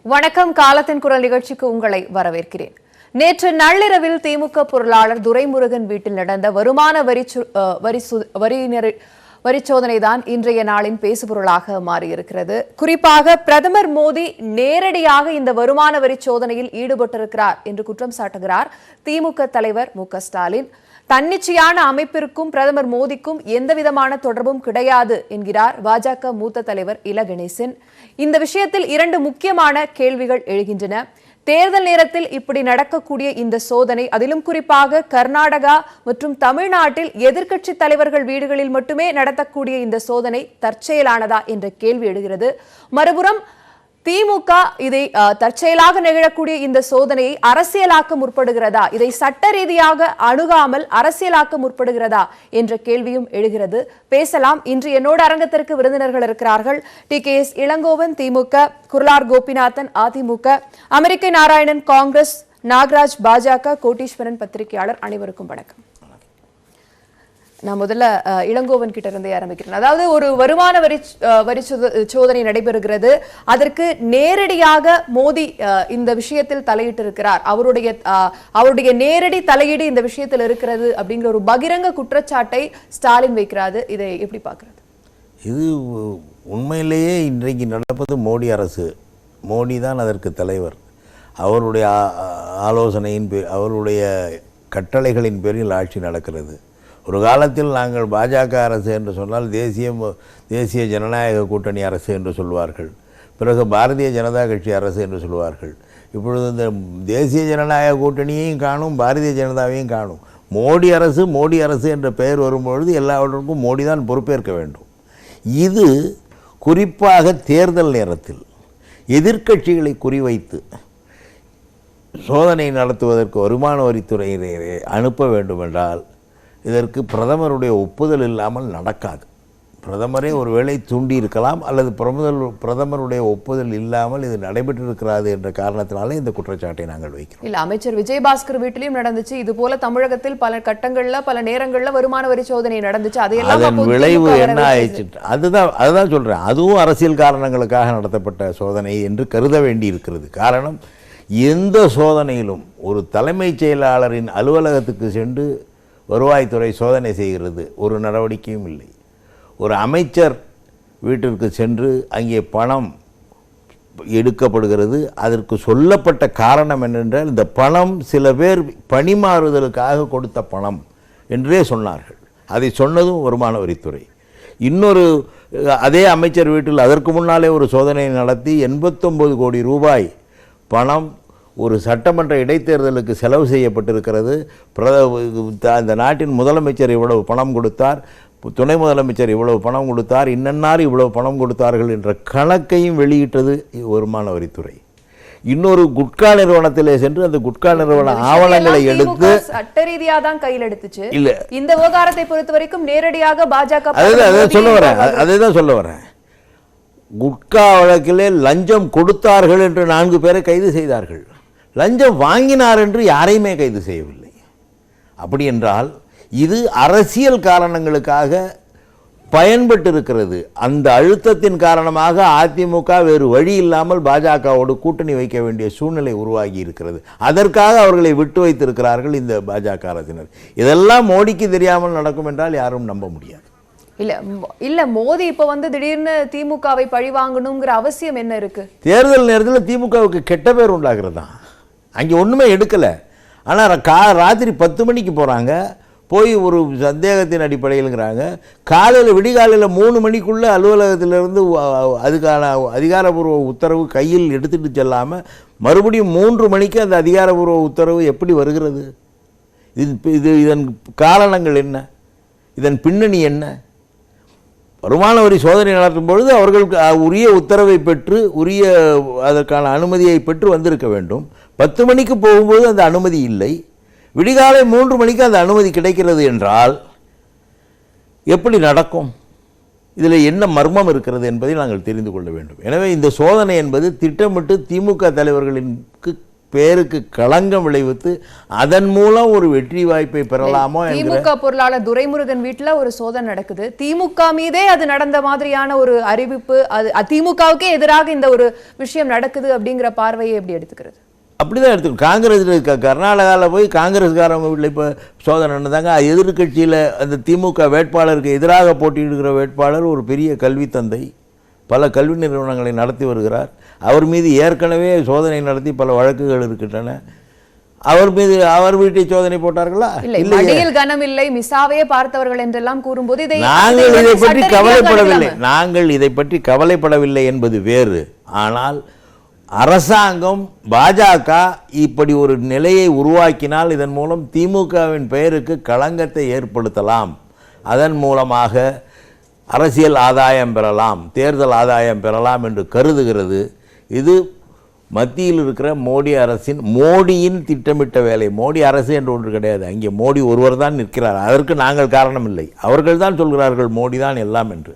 வணக்கம். காலத்தின் குரல் நிகழ்ச்சிக்கு உங்களை வரவேற்கிறேன். நேற்று நள்ளிரவில் திமுக பொருளாளர் துரைமுருகன் வீட்டில் நடந்த வருமான வரி சோதனைதான் இன்றைய நாளின் பேசுபொருளாக மாறியிருக்கிறது. குறிப்பாக பிரதமர் மோடி நேரடியாக இந்த வருமான வரி சோதனையில் ஈடுபட்டிருக்கிறார் என்று குற்றம் சாட்டுகிறார் திமுக தலைவர் மு.க.ஸ்டாலின். தன்னிச்சையான அமைப்பிற்கும் பிரதமர் மோடிக்கும் எந்தவிதமான தொடர்பும் கிடையாது என்கிறார் பாஜக மூத்த தலைவர் இல கணேசன். இந்த விஷயத்தில் இரண்டு முக்கியமான கேள்விகள் எழுகின்றன. தேர்தல் நேரத்தில் இப்படி நடக்கக்கூடிய இந்த சோதனை, அதிலும் குறிப்பாக கர்நாடகா மற்றும் தமிழ்நாட்டில் எதிர்க்கட்சி தலைவர்கள் வீடுகளில் மட்டுமே நடத்தக்கூடிய இந்த சோதனை தற்செயலானதா என்ற கேள்வி எழுகிறது. மறுபுறம் திமுக இதை தற்செயலாக நிகழக்கூடிய இந்த சோதனையை அரசியலாக்க முற்படுகிறதா, இதை சட்ட ரீதியாக அணுகாமல் அரசியலாக்க முற்படுகிறதா என்ற கேள்வியும் எழுகிறது. பேசலாம். இன்று என்னோட அரங்கத்திற்கு விருந்தினர்கள் இருக்கிறார்கள். டி.கே.எஸ். இளங்கோவன் திமுக, குர்லார் கோபிநாதன் அதிமுக, அமெரிக்க நாராயணன் காங்கிரஸ், நாகராஜ் பாஜக, கோட்டீஸ்வரன் பத்திரிகையாளர். அனைவருக்கும் வணக்கம். நான் முதல்ல இளங்கோவன் கிட்ட இருந்தே ஆரம்பிக்கிறேன். அதாவது ஒரு வருமான வரி சோதனை நடைபெறுகிறது. அதற்கு நேரடியாக மோடி இந்த விஷயத்தில் தலையிட்டு இருக்கிறார். அவருடைய நேரடி தலையீடு இந்த விஷயத்தில் இருக்கிறது அப்படிங்கிற ஒரு பகிரங்க குற்றச்சாட்டை ஸ்டாலின் வைக்கிறாரு. இதை எப்படி பார்க்கிறது? இது உண்மையிலேயே இன்றைக்கு நடப்பது மோடி அரசு. மோடி தான் அதற்கு தலைவர். அவருடைய ஆலோசனையின் அவருடைய கட்டளைகளின் பேரில் ஆட்சி நடக்கிறது. ஒரு காலத்தில் நாங்கள் பாஜக அரசு என்று சொன்னால் தேசிய ஜனநாயக கூட்டணி அரசு என்று சொல்வார்கள். பிறகு பாரதிய ஜனதா கட்சி அரசு என்று சொல்வார்கள். இப்பொழுது இந்த தேசிய ஜனநாயக கூட்டணியையும் காணும், பாரதிய ஜனதாவையும் காணும். மோடி அரசு என்ற பெயர் வரும்பொழுது எல்லாவற்றுக்கும் மோடி தான் பொறுப்பேற்க வேண்டும். இது குறிப்பாக தேர்தல் நேரத்தில் எதிர்க்கட்சிகளை குறிவைத்து சோதனை நடத்துவதற்கு வருமான வரித்துறையினரை அனுப்ப வேண்டுமென்றால் இதற்கு பிரதமருடைய ஒப்புதல் இல்லாமல் நடக்காது. பிரதமரே ஒருவேளை தூண்டி இருக்கலாம், அல்லது பிரதமருடைய ஒப்புதல் இல்லாமல் இது நடைபெற்றிருக்கிறது என்ற காரணத்தினாலே இந்த குற்றச்சாட்டை நாங்கள் வைக்கிறோம். இல்ல, அமைச்சர் விஜயபாஸ்கர் வீட்டிலும் நடந்துச்சு. இது போல தமிழகத்தில் பல கட்டங்கள்ல பல நேரங்கள்ல வருமான வரி சோதனை நடந்துச்சு. அதன் விளைவு என்ன ஆயிடுச்சு? அதுதான் சொல்றேன். அதுவும் அரசியல் காரணங்களுக்காக நடத்தப்பட்ட சோதனை என்று கருத வேண்டி இருக்கிறது. காரணம், எந்த சோதனையிலும் ஒரு தலைமைச் செயலாளரின் அலுவலகத்துக்கு சென்று வருவாய்த்துறை சோதனை செய்கிறது, ஒரு நடவடிக்கையும் இல்லை. ஒரு அமைச்சர் வீட்டிற்கு சென்று அங்கே பணம் எடுக்கப்படுகிறது. அதற்கு சொல்லப்பட்ட காரணம் என்னென்றால், இந்த பணம் சில பேர் பணிமாறுதலுக்காக கொடுத்த பணம் என்றே சொன்னார்கள். அதை சொன்னதும் வருமான வரித்துறை. இன்னொரு அதே அமைச்சர் வீட்டில் அதற்கு முன்னாலே ஒரு சோதனை நடத்தி 89 கோடி ரூபாய் பணம் ஒரு சட்டமன்ற இடைத்தேர்தலுக்கு செலவு செய்யப்பட்டிருக்கிறது. அந்த நாட்டின் முதலமைச்சர் இவ்வளவு பணம் கொடுத்தார், துணை முதலமைச்சர் இவ்வளவு பணம் கொடுத்தார், இன்னன்னார் இவ்வளவு பணம் கொடுத்தார்கள் என்ற கணக்கையும் வெளியிட்டது வருமான வரித்துறை. இன்னொரு குட்கா நிறுவனத்திலே சென்று அந்த குட்கா நிறுவன ஆவணங்களை எடுத்து சட்ட ரீதியா தான் கையில் எடுத்துச்சு. இல்ல, இந்த விவகாரத்தை பொறுத்த வரைக்கும் நேரடியாக பாஜக அதைதான் சொல்ல வரேன். குட்கா வழக்கிலே லஞ்சம் கொடுத்தார்கள் என்று 4 பேரை கைது செய்தார்கள். லஞ்சம் வாங்கினார் என்று யாரையுமே கைது செய்யவில்லை. அப்படி என்றால் இது அரசியல் காரணங்களுக்காக பயன்பட்டிருக்கிறது. அந்த அழுத்தத்தின் காரணமாக அதிமுக வேறு வழி இல்லாமல் பாஜகவோடு கூட்டணி வைக்க வேண்டிய சூழ்நிலை உருவாகி இருக்கிறது. அதற்காக அவர்களை விட்டு வைத்திருக்கிறார்கள் இந்த பாஜக அரசினர். இதெல்லாம் மோடிக்கு தெரியாமல் நடக்கும் என்றால் யாரும் நம்ப முடியாது. இல்ல மோடி இப்ப திடீர்னு திமுகவை பழி வாங்கணுங்கிற அவசியம் என்ன இருக்கு? தேர்தல் நேரத்தில் திமுகவுக்கு கெட்ட பேர் உண்டாகிறதா? அங்கே ஒண்ணுமே எடுக்கல. ஆனா ராத்திரி 10 மணிக்கு போறாங்க, போய் ஒரு சந்தேகத்தின் அடிப்படையில்ங்கிறாங்க. காலையில் விடிகாலையில் 3 மணிக்குள்ள அலுவலகத்திலிருந்து அதுக்கான அதிகாரப்பூர்வ உத்தரவு கையில் எடுத்துட்டு செல்லாமல் மறுபடியும் 3 மணிக்கு அந்த அதிகாரப்பூர்வ உத்தரவு எப்படி வருகிறது? இதன் காரணங்கள் என்ன? இதன் பின்னணி என்ன? வருமான வரி சோதனை நடத்தும் பொழுது அவர்களுக்கு உரிய உத்தரவை பெற்று உரிய அதற்கான அனுமதியை பெற்று வந்திருக்க வேண்டும். 10 மணிக்கு போகும்போது அந்த அனுமதி இல்லை. விடிகாலை 3 மணிக்கு அந்த அனுமதி கிடைக்கிறது என்றால் எப்படி நடக்கும்? இதில் என்ன மர்மம் இருக்கிறது என்பதை நாங்கள் தெரிந்து கொள்ள வேண்டும். எனவே இந்த சோதனை என்பது திட்டமிட்டு திமுக தலைவர்களுக்கு பேருக்கு களங்கம் விளைவித்து அதன் மூலம் ஒரு வெற்றி வாய்ப்பை பெறலாமோ என்கிற திமுக பொருளாளர் துரைமுருகன் வீட்டுல ஒரு சோதனை நடக்குது. திமுக மீதே அது நடந்த மாதிரியான ஒரு அறிவிப்பு, அது திமுகவுக்கே எதிராக இந்த ஒரு விஷயம் நடக்குது அப்படிங்கிற பார்வையை எப்படி எடுத்துக்கிறது? அப்படிதான் எடுத்துக்கணும். காங்கிரஸ் கர்நாடகாவில் போய் காங்கிரஸ்காரவங்க வீட்டில் இப்போ சோதனை நடந்தாங்க. எதிர்கட்சியில் அந்த திமுக வேட்பாளருக்கு எதிராக போட்டியிடுகிற வேட்பாளர் ஒரு பெரிய கல்வி தந்தை, பல கல்வி நிறுவனங்களை நடத்தி வருகிறார். அவர் மீது ஏற்கனவே சோதனை நடத்தி பல வழக்குகள் இருக்கின்றன. அவர் வீட்டை சோதனை போட்டார்களா? மடியில் கனம் இல்லை, மிசாவே பார்த்தவர்கள் என்றெல்லாம் கூறும்போது நாங்கள் இதை பற்றி கவலைப்படவில்லை. நாங்கள் இதை பற்றி கவலைப்படவில்லை என்பது வேறு. ஆனால் அரசாங்கம் பாஜக இப்படி ஒரு நிலையை உருவாக்கினால் இதன் மூலம் திமுகவின் பெயருக்கு களங்கத்தை ஏற்படுத்தலாம், அதன் மூலமாக அரசியல் ஆதாயம் பெறலாம், தேர்தல் ஆதாயம் பெறலாம் என்று கருதுகிறது. இது மத்தியில் இருக்கிற மோடி அரசின், மோடியின் திட்டமிட்ட வேலை. மோடி அரசு என்று ஒன்று கிடையாது. அங்கே மோடி ஒருவர் தான் நிற்கிறார். அதற்கு நாங்கள் காரணம் இல்லை. அவர்கள் தான் சொல்கிறார்கள் மோடி தான் எல்லாம் என்று.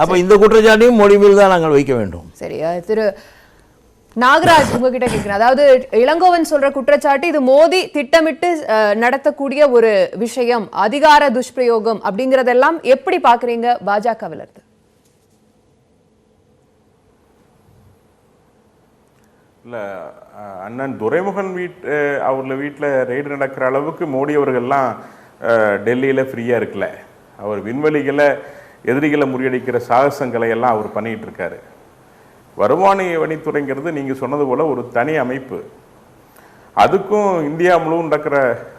அப்போ இந்த குற்றச்சாட்டையும் மோடி மீது தான் நாங்கள் வைக்க வேண்டும். சரி, திரு நாகராஜ் உங்ககிட்ட கேட்கிறேன். அதாவது இளங்கோவன் சொல்ற குற்றச்சாட்டு இது மோடி திட்டமிட்டு நடத்தக்கூடிய ஒரு விஷயம், அதிகார துஷ்பிரயோகம் அப்படிங்கறதெல்லாம் எப்படி பாக்குறீங்க பாஜகவில் இருந்து? இல்ல, அண்ணன் துரைமுகன் அவர்கள் வீட்டில் ரெய்டு நடக்கிற அளவுக்கு மோடி அவர்கள்லாம் டெல்லியில் ஃப்ரீயாக இருக்கல. அவர் விண்வெளிகளை எதிரிகளை முறியடிக்கிற சாகசங்களை எல்லாம் அவர் பண்ணிகிட்டு இருக்காரு. வருமான வரித்துறைங்கிறது நீங்கள் சொன்னது போல் ஒரு தனி அமைப்பு. அதுக்கும் இந்தியா முழுவதும் நடக்கிற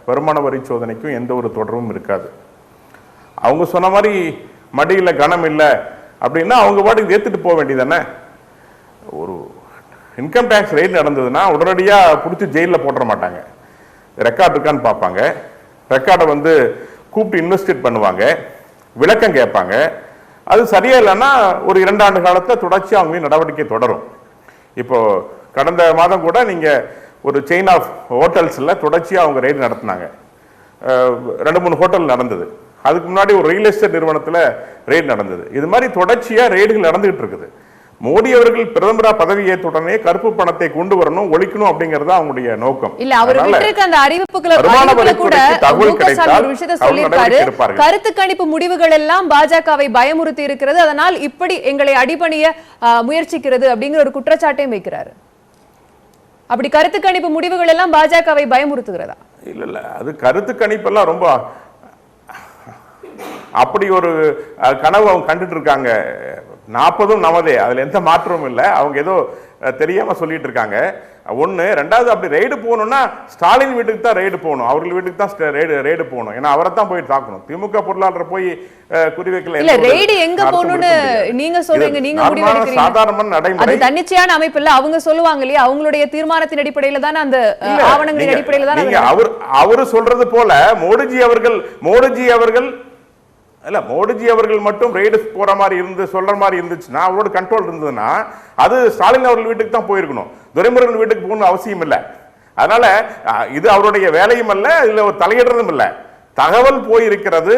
வருமான வரி சோதனைக்கும் எந்த ஒரு தொடர்பும் இருக்காது. அவங்க சொன்ன மாதிரி மடியில் கனம் இல்லை அப்படின்னா அவங்க பாட்டுக்கு ஏற்றுட்டு போக வேண்டியதானே. ஒரு இன்கம் டேக்ஸ் ரெய்டு நடந்ததுன்னா உடனடியாக பிடிச்சி ஜெயிலில் போட்டுற மாட்டாங்க. ரெக்கார்ட் இருக்கான்னு பார்ப்பாங்க. ரெக்கார்டை கூப்பிட்டு இன்வெஸ்டிகேட் பண்ணுவாங்க, விளக்கம் கேட்பாங்க. அது சரியா இல்லைன்னா ஒரு 2 ஆண்டு காலத்தில் தொடர்ச்சியாக அவங்க நடவடிக்கை தொடரும். இப்போ கடந்த மாதம் கூட நீங்கள் ஒரு செயின் ஆஃப் ஹோட்டல்ஸில் தொடர்ச்சியாக அவங்க ரெய்டு நடத்தினாங்க. 2-3 ஹோட்டல் நடந்தது. அதுக்கு முன்னாடி ஒரு ரியல் எஸ்டேட் நிறுவனத்தில் ரெய்டு நடந்தது. இது மாதிரி தொடர்ச்சியாக ரெய்டுகள் நடந்துகிட்டு இருக்குது. மோடி அவர்கள் பிரதமரா பதவி ஏற்ற உடனே கருப்பு பணத்தை கொண்டு வரணும், ஒழிக்கணும் அப்படிங்கறது அவங்களுடைய நோக்கம். இல்ல, அவர் விட்டிருக்க அந்த அறிவிப்புகளை கூட ஒரு விஷயத்தை சொல்லியிருக்காரு. கருத்து கணிப்பு முடிவுகள் எல்லாம் பாஜகவை பயமுறுத்தி இருக்கிறது, அதனால் இப்படி எங்களை அடிபணிய முயற்சிக்கிறது அப்படிங்கிற ஒரு குற்றச்சாட்டையும் வைக்கிறாரு. அப்படி கருத்து கணிப்பு முடிவுகள் எல்லாம் பாஜகவை பயமுறுத்துகிறதா? இல்ல, அது கருத்து கணிப்பெல்லாம் ரொம்ப அப்படி ஒரு கனவு அவங்க கண்டுட்டு இருக்காங்க. 40 நமதே, அதுல எந்த மாற்றமும் இல்லை. அவங்க ஏதோ தெரியாம சொல்லிட்டு இருக்காங்க. ஒண்ணு. ரெண்டாவது, அப்படி ரெய்டு போகணும்னா ஸ்டாலின் வீட்டுக்கு தான் ரெய்டு போகணும், அவர்கள் வீட்டுக்கு தான் ரெய்டு போகணும். ஏன்னா அவரை தான் போய் தாக்கணும். திமுக பொருளாளர் போய் குறிவைக்கல. இல்ல, ரெய்டு எங்க போகணும்னு நீங்க சொல்றீங்க, நீங்க முடிவெடுக்கிறீங்க. சாதாரண நடைமுறை, அது தன்னிச்சையான அமைப்பு இல்ல. அவங்க சொல்லுவாங்க இல்லையா, அவங்களுடைய தீர்மானத்தின் அடிப்படையில தான், அந்த ஆவணங்களின் அடிப்படையில தான். அவரு சொல்றது போல மோடிஜி அவர்கள் இல்ல, மோடிஜி அவர்கள் மட்டும் ரெய்டு போற மாதிரி சொல்ற மாதிரி இருந்துச்சுன்னா, அவரோட கண்ட்ரோல் இருந்ததுன்னா அது ஸ்டாலின் அவர்கள் வீட்டுக்கு தான் போயிருக்கணும். துரைமுருகன் வீட்டுக்கு போகணும் அவசியம் இல்லை. அதனால இது அவருடைய வேலையும் அல்ல, இதுல ஒரு தலையிடுறதும் இல்லை. தகவல் போயிருக்கிறது,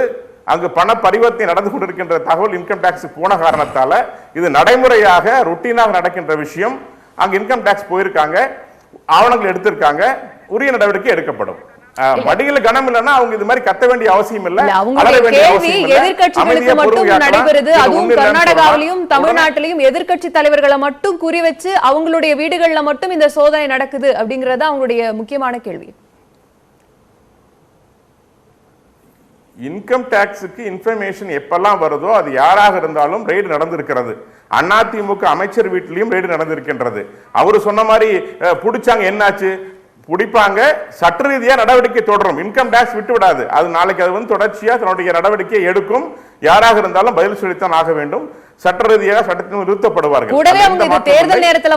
அங்கு பண பரிவர்த்தனை நடந்து கொண்டிருக்கின்ற தகவல் இன்கம் டாக்ஸ் போன காரணத்தால இது நடைமுறையாக ருட்டீனாக நடக்கின்ற விஷயம். அங்க இன்கம் டாக்ஸ் போயிருக்காங்க, ஆவணங்கள் எடுத்திருக்காங்க, உரிய நடவடிக்கை எடுக்கப்படும். மடியில கனம் இல்லைன்னா அவங்க இது மாதிரி கத்த வேண்டிய அவசியம் இல்லை. எதிர்கட்சிகளுக்கு மட்டும் நடைபெறுது. அதுவும் கர்நாடகாவிலும் தமிழ்நாட்டிலையும் எதிர்கட்சி தலைவர்களை மட்டும் குறி வச்சு அவங்களுடைய வீடுகள்ல மட்டும் இந்த சோதனை நடக்குது அப்படிங்கறது அவங்களுடைய முக்கியமான கேள்வி. இன்கம் டாக்ஸுக்கு இன்ஃபர்மேஷன் எப்பெல்லாம் வருதோ அது யாராக இருந்தாலும் ரெய்டு நடந்திருக்கிறது. அதிமுக அமைச்சர் வீட்டிலையும் ரெய்டு நடந்திருக்கின்றது. அவரு சொன்ன மாதிரி பிடிச்சாங்க, என்னாச்சு, பிடிப்பாங்க, சட்ட ரீதியா நடவடிக்கை தொடரும். இன்கம் டாக்ஸ் விட்டு விடாது. அது நாளைக்கு அது தொடர்ச்சியா தன்னுடைய நடவடிக்கை எடுக்கும். யாராக இருந்தாலும் பதில் சொல்லித்தான் ஆக வேண்டும். சட்ட ரீதியாக சட்டத்தில் நிறுத்தப்படுவார்கள். தேர்தல் நேரத்தில்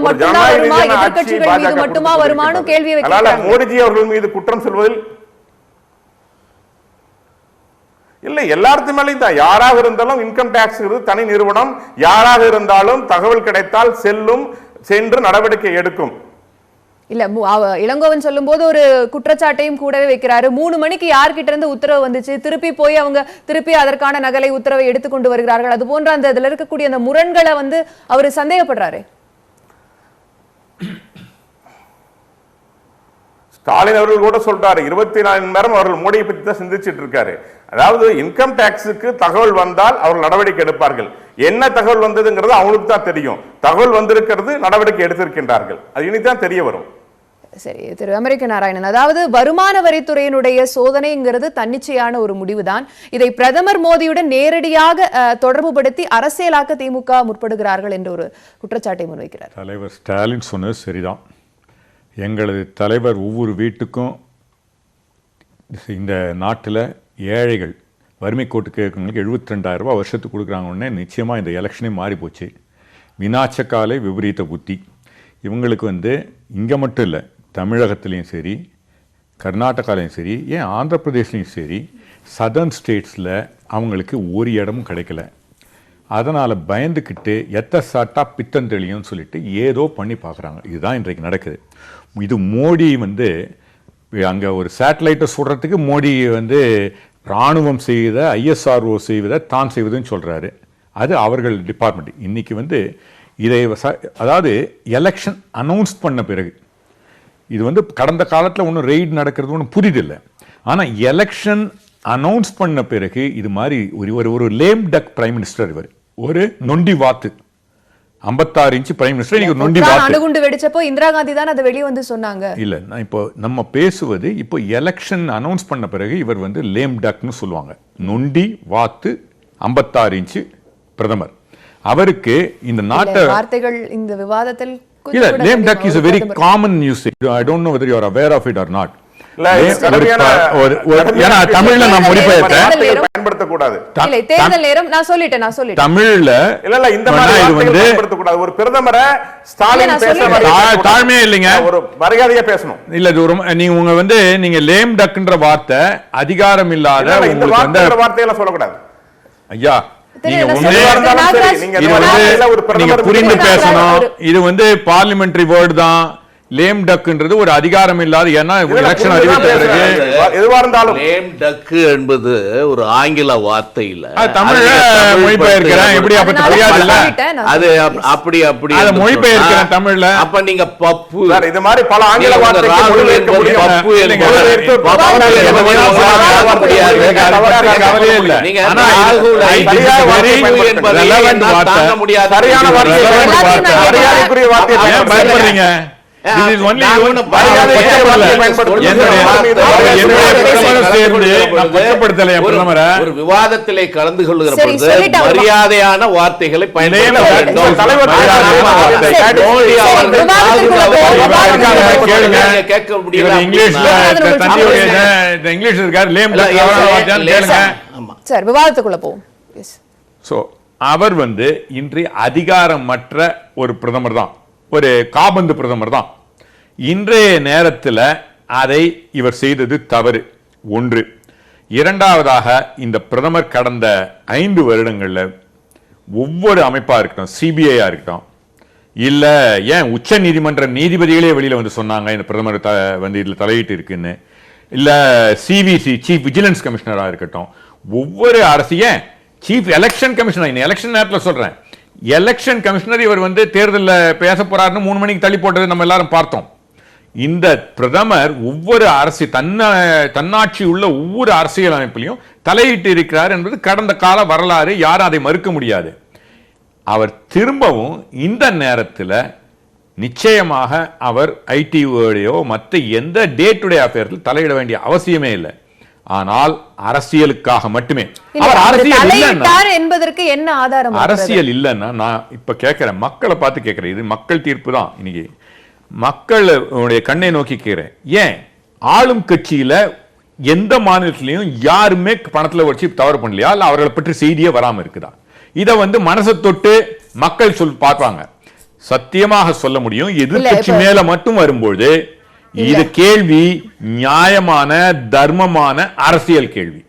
மட்டுமா வருமானு கேள்வி வைக்கிறாங்க. மோடிஜி அவர்கள் மீது குற்றம் சொல்வதில் இல்லை, எல்லாத்து மேலையும் தான். யாராக இருந்தாலும் இன்கம் டாக்ஸ் தனி நிறுவனம், யாராக இருந்தாலும் தகவல் கிடைத்தால் சென்று நடவடிக்கை எடுக்கும். இல்ல, இளங்கோவன் சொல்லும் போது ஒரு குற்றச்சாட்டையும் கூடவே வைக்கிறாரு. 3 மணிக்கு யார்கிட்ட இருந்து உத்தரவு வந்துச்சு, திருப்பி போய் அவங்க திருப்பி அதற்கான நகலை உத்தரவை எடுத்துக்கொண்டு வருகிறார்கள். அது போன்ற அந்த இதுல இருக்கக்கூடிய அந்த முரண்களை அவரு சந்தேகப்படுறாரு. ஸ்டாலின் அவர்கள் கூட சொல்றாரு 24 மணி நேரம் அவர்கள் மோடியை பற்றி தான் சிந்திச்சுட்டு இருக்காரு. அதாவது இன்கம் டாக்ஸுக்கு தகவல் வந்தால் அவர்கள் நடவடிக்கை எடுப்பார்கள். என்ன தகவல் வந்ததுங்கிறது அவங்களுக்கு தான் தெரியும். தகவல் வந்திருக்கிறது, நடவடிக்கை எடுத்திருக்கின்றார்கள். அது இனிதான் தெரிய வரும். சரி திரு அமெரிக்க நாராயணன், அதாவது வருமான வரித்துறையினுடைய சோதனைங்கிறது தன்னிச்சையான ஒரு முடிவுதான். இதை பிரதமர் மோடியுடன் நேரடியாக தொடர்புபடுத்தி அரசியலாக்க திமுக முற்படுகிறார்கள் என்ற ஒரு குற்றச்சாட்டை முன்வைக்கிறார். தலைவர் ஸ்டாலின் சொன்னது சரிதான். எங்களது தலைவர் ஒவ்வொரு வீட்டுக்கும் இந்த நாட்டில் ஏழைகள் வறுமை கோட்டுக்கு இருக்கிறவங்களுக்கு 72,000 ரூபாய் வருஷத்துக்கு கொடுக்குறாங்க. உடனே நிச்சயமாக இந்த எலெக்ஷனே மாறி போச்சு. வினாச்சக்காலை விபரீத புத்தி. இவங்களுக்கு இங்கே மட்டும் இல்லை, தமிழகத்துலேயும் சரி, கர்நாடகாலையும் சரி, ஏன் ஆந்திர பிரதேஷ்லையும் சரி, சதர்ன் ஸ்டேட்ஸில் அவங்களுக்கு ஒரு இடமும் கிடைக்கல. அதனால் பயந்துக்கிட்டு எத்த சாட்டா பித்தம் தெளியும்னு சொல்லிட்டு ஏதோ பண்ணி பார்க்குறாங்க. இதுதான் இன்றைக்கு நடக்குது. இது மோடி அங்கே ஒரு சேட்டலைட்டை சுடுறதுக்கு மோடி இராணுவம் செய்த ISRO செய்வதை தான் செய்வதுன்னு சொல்கிறாரு. அது அவர்கள் டிபார்ட்மெண்ட். இன்றைக்கி இதை அதாவது எலெக்ஷன் அனௌன்ஸ் பண்ண பிறகு இது கடந்த காலத்தில் ஒன்றும் ரெய்டு நடக்கிறது ஒன்றும் புதிதில்லை. ஆனால் எலெக்ஷன் அனௌன்ஸ் பண்ண பிறகு இது மாதிரி ஒரு லேம் டக் பிரைம் மினிஸ்டர், இவர் ஒரு நொண்டி வாத்து, 56 இன்ச் பிரைம் மினிஸ்டர். இன்னைக்கு நொண்டி வாத்து. அணுகுண்டு வெடிச்சப்போ இந்திரா காந்தி தான் அதை வெளியே வந்து சொன்னாங்க. இல்ல, நான் இப்போ நம்ம பேசுவது இப்போ எலெக்ஷன் அனௌன்ஸ் பண்ண பிறகு இவர் லேம் டக்னு சொல்லுவாங்க. நொண்டி வாத்து 56 இன்ச் பிரதமர். அவருக்கு இந்த நாட்டை வார்த்தைகள் இந்த விவாதத்தில் இல்ல, லேம் டக் is a very common usage. I don't know whether you are aware of it or not. தமிழ்ல நான் மொழிபெயர்த்தேன். பயன்படுத்தக்கூடாது. இல்லை, தேர்தல் நேரம் நான் சொல்லிட்டேன். தமிழ்ல இல்ல இந்த மாதிரி பயன்படுத்தக்கூடாது. ஒரு பிரதமரை ஸ்டாலின் தாழ்மையே இல்லைங்க, ஒரு மரியாதையா பேசணும். இல்ல, நீங்க லேம் டக்ன்ற வார்த்தை அதிகாரம் இல்லாத உங்களுக்கு வார்த்தையெல்லாம் சொல்லக்கூடாது. ஐயா, புரிந்து பேசணும். இது பார்லிமெண்டரி வேர்டு தான். லேம் டக்ன்றது ஒரு அதிகாரம் இல்லாத, ஏன்னா எலெக்ஷன் அறிவித்த பிறகு எதுவா இருந்தாலும் லேம் டக் என்பது ஒரு ஆங்கில வார்த்தை இல்ல. தமிழ்ல மொழிபெயர்க்கிறேன். எப்படி அப்ப தெரியாது இல்ல, அது அப்படி அத மொழிபெயர்க்கிறேன் தமிழ்ல. அப்ப நீங்க பப்பு இது மாதிரி பல ஆங்கில வார்த்தைகள் பப்பு கவலையே இல்ல. நீங்க ஆனா தாங்க முடியாது சரியான வார்த்தை, மரியாதைக்குரிய வார்த்தை பயன்படுறீங்க. ஒரு விவாதத்திலே கலந்து கொள்ளுகிற பொழுது மரியாதையான வார்த்தைகளை கேட்க முடியல. விவாதத்துக்குள்ள போவோம். அவர் இன்று அதிகாரமற்ற ஒரு பிரதமர் தான், ஒரு காபந்து பிரதமர் தான். இன்றைய நேரத்தில் அதை இவர் செய்தது தவறு ஒன்று. இரண்டாவதாக, இந்த பிரதமர் கடந்த 5 வருடங்களில் ஒவ்வொரு அமைப்பாக இருக்கட்டும், சிபிஐயா இருக்கட்டும், இல்லை ஏன் உச்ச நீதிமன்ற நீதிபதிகளே வெளியில் சொன்னாங்க இந்த பிரதமர் இதில் தலையிட்டு இருக்குன்னு, இல்லை சிவிசி சீஃப் விஜிலன்ஸ் கமிஷனராக இருக்கட்டும், ஒவ்வொரு அரசியும் சீஃப் எலெக்ஷன் கமிஷனர், எலெக்ஷன் நேரத்தில் சொல்கிறேன், எலெக்ஷன் கமிஷனர் இவர் தேர்தலில் பேச போறாருன்னு 3 மணிக்கு தள்ளி போட்டது நம்ம எல்லாரும் பார்த்தோம். இந்த பிரதமர் ஒவ்வொரு தன்னாட்சி உள்ள ஒவ்வொரு அரசியல் அமைப்பிலையும் தலையிட்டு இருக்கிறார் என்பது கடந்த கால வரலாறு, யாரும் அதை மறுக்க முடியாது. அவர் திரும்பவும் இந்த நேரத்தில் நிச்சயமாக அவர் ஐடிஓடையோ மற்ற எந்த டே டு டே அஃபேர்ஸில் தலையிட வேண்டிய அவசியமே இல்லை. ஆனால் அரசியலுக்காக மட்டுமே. என்பதற்கு என்ன ஆதாரம்? அரசியல் இல்லைன்னா நான் இப்ப கேட்கிறேன், மக்களை பார்த்து கேட்கிறேன், இது மக்கள் தீர்ப்பு தான். இன்னைக்கு மக்களுடைய கண்ணை நோக்கி கேட்கிறேன். ஏன் ஆளும் கட்சியில எந்த மாநிலத்திலையும் யாருமே பணத்துல வச்சு தவறு பண்ணலையா, இல்ல அவர்களை பற்றி செய்தியே வராம இருக்குதா? இதை மனசை தொட்டு மக்கள் பார்ப்பாங்க. சத்தியமாக சொல்ல முடியும், எதிர்கட்சி மேல மட்டும் வரும்போது இது கேள்வி நியாயமான தர்மமான அரசியல் கேள்வி.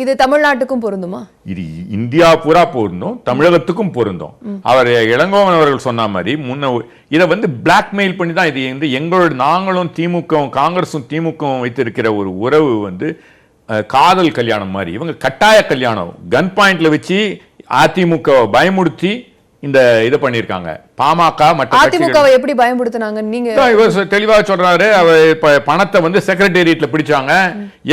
இது தமிழ்நாட்டுக்கும் பொருந்துமா? இது இந்தியா பூரா பொருந்தும், தமிழகத்துக்கும் பொருந்தும். அவர் இளங்கோவன் அவர்கள் சொன்ன மாதிரி இதை பிளாக்மெயில் பண்ணி தான் இது எங்களோட நாங்களும் திமுக காங்கிரஸும் திமுகவும் வைத்திருக்கிற ஒரு உறவு காதல் கல்யாணம் மாதிரி. இவங்க கட்டாய கல்யாணம் கன் பாயிண்ட்ல வச்சு அதிமுக பயமுறுத்தி இந்த இதை பண்ணியிருக்காங்க. பாமக மற்ற அதிமுகவை எப்படி பயன்படுத்தினாங்க நீங்க? இவர் தெளிவாக சொல்றாரு. பணத்தை வந்து செக்ரட்டேரியட்ல பிடிச்சாங்க,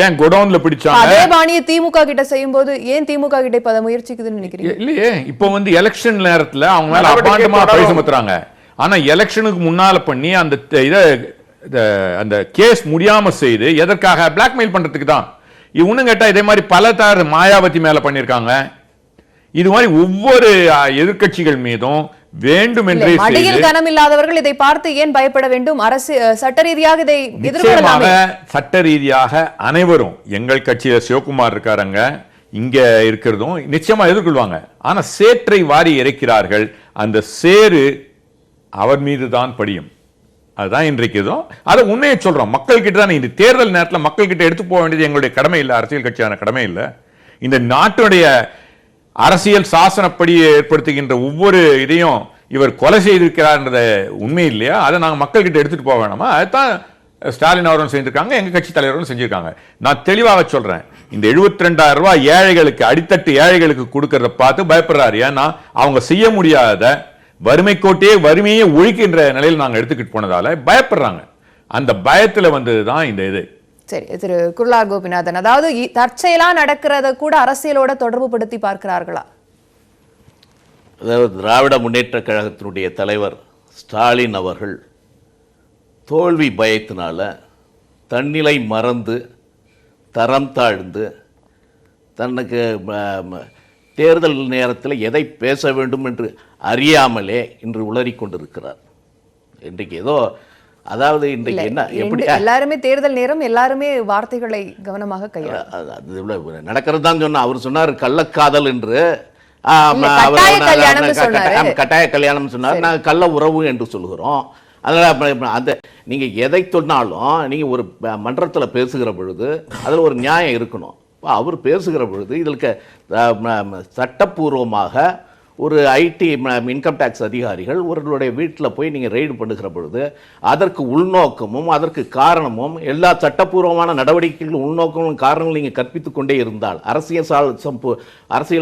ஏன் குடோன்ல பிடிச்சாங்க. அதே பாணியை திமுக கிட்ட செய்யும் போது ஏன் திமுக கிட்ட இப்ப முயற்சிக்குதுன்னு நினைக்கிறீங்க? இல்லையே, இப்போ வந்து எலெக்ஷன் நேரத்துல அவங்க மேல அபாண்டமா பழி சுமத்துறாங்க. ஆனா எலெக்ஷனுக்கு முன்னால பண்ணி அந்த கேஸ் முடியாம செய்து எதற்காக? பிளாக்மெயில் பண்றதுக்கு தான். இவனும் கேட்டா இதே மாதிரி பல தார் மாயாவதி மேல பண்ணிருக்காங்க. இது மாதிரி ஒவ்வொரு எதிர்க்கட்சிகள் மீதும் வேண்டும் என்றே மடியில் கனம் இல்லாதவர்கள் இதை பார்த்து ஏன் பயப்பட வேண்டும்? அரசு சட்ட ரீதியாக இதை எதிர்கொள்ளலாம். சட்ட ரீதியாக அனைவரும், எங்கள் கட்சியில சிவகுமார் இருக்காருங்க, இங்க இருக்கிறதும் நிச்சயமா எதிர்கொள்வாங்க. ஆனா சேற்றை வாரி இறைக்கிறார்கள். அந்த சேறு அவர் மீது தான் படியும். அதுதான் இன்றைக்கு அதை உண்மையை சொல்றோம். மக்கள் கிட்ட தான் இந்த தேர்தல் நேரத்தில் மக்கள் கிட்ட எடுத்து போக வேண்டியது எங்களுடைய கடமை இல்லை, அரசியல் கட்சியான கடமை இல்லை. இந்த நாட்டுடைய அரசியல் சாசனப்படி ஏற்படுத்துகின்ற ஒவ்வொரு இதையும் இவர் கொலை செய்திருக்கிறார்ன்றத உண்மை இல்லையா? அதை நாங்கள் மக்கள் கிட்ட எடுத்துட்டு போக வேணாமா? அதுதான் ஸ்டாலின் அவர்களும் செஞ்சிருக்காங்க, எங்க கட்சி தலைவர்களும் செஞ்சிருக்காங்க. நான் தெளிவாக சொல்றேன், இந்த 72,000 ரூபாய் ஏழைகளுக்கு, அடித்தட்டு ஏழைகளுக்கு கொடுக்கறத பார்த்து பயப்படுறாரு. ஏன்னா அவங்க செய்ய முடியாத வறுமை கோட்டையே, வறுமையே ஒழிக்கின்ற நிலையில் நாங்கள் எடுத்துக்கிட்டு போனதால பயப்படுறாங்க. அந்த பயத்துல வந்ததுதான் இந்த இது. சரி, திரு குருளார் கோபிநாதன், அதாவது தற்செயலா நடக்கிறத கூட அரசியலோட தொடர்பு படுத்தி பார்க்கிறார்களா? அதாவது திராவிட முன்னேற்ற கழகத்தினுடைய தலைவர் ஸ்டாலின் அவர்கள் தோல்வி பயத்தினால தன்னிலை மறந்து தரம் தாழ்ந்து தனக்கு தேர்தல் நேரத்தில் எதை பேச வேண்டும் என்று அறியாமலே இன்று உளறிக் கொண்டிருக்கிறார். இன்றைக்கு ஏதோ, அதாவது இன்றைக்கு என்ன எப்படி எல்லாருமே தேர்தல் நேரம் எல்லாருமே வார்த்தைகளை கவனமாக நடக்கிறது தான் சொன்னா. அவர் சொன்னார் கள்ளக்காதல் என்று, கட்டாய கல்யாணம் சொன்னார். நாங்கள் கள்ள உறவு என்று சொல்கிறோம். அதனால் அந்த நீங்கள் எதை சொன்னாலும் நீங்கள் ஒரு மன்றத்தில் பேசுகிற பொழுது அதில் ஒரு நியாயம் இருக்கணும். அவர் பேசுகிற பொழுது இதற்கு சட்டப்பூர்வமாக ஒரு ஐடி இன்கம் டேக்ஸ் அதிகாரிகள் ஒருவருடைய வீட்டில் போய் நீங்கள் ரெய்டு பண்ணுகிற பொழுது அதற்கு உள்நோக்கமும் அதற்கு காரணமும் எல்லா சட்டப்பூர்வமான நடவடிக்கைகளும் உள்நோக்கமும் காரணங்களும் நீங்கள் கற்பித்து கொண்டே இருந்தால், அரசியல்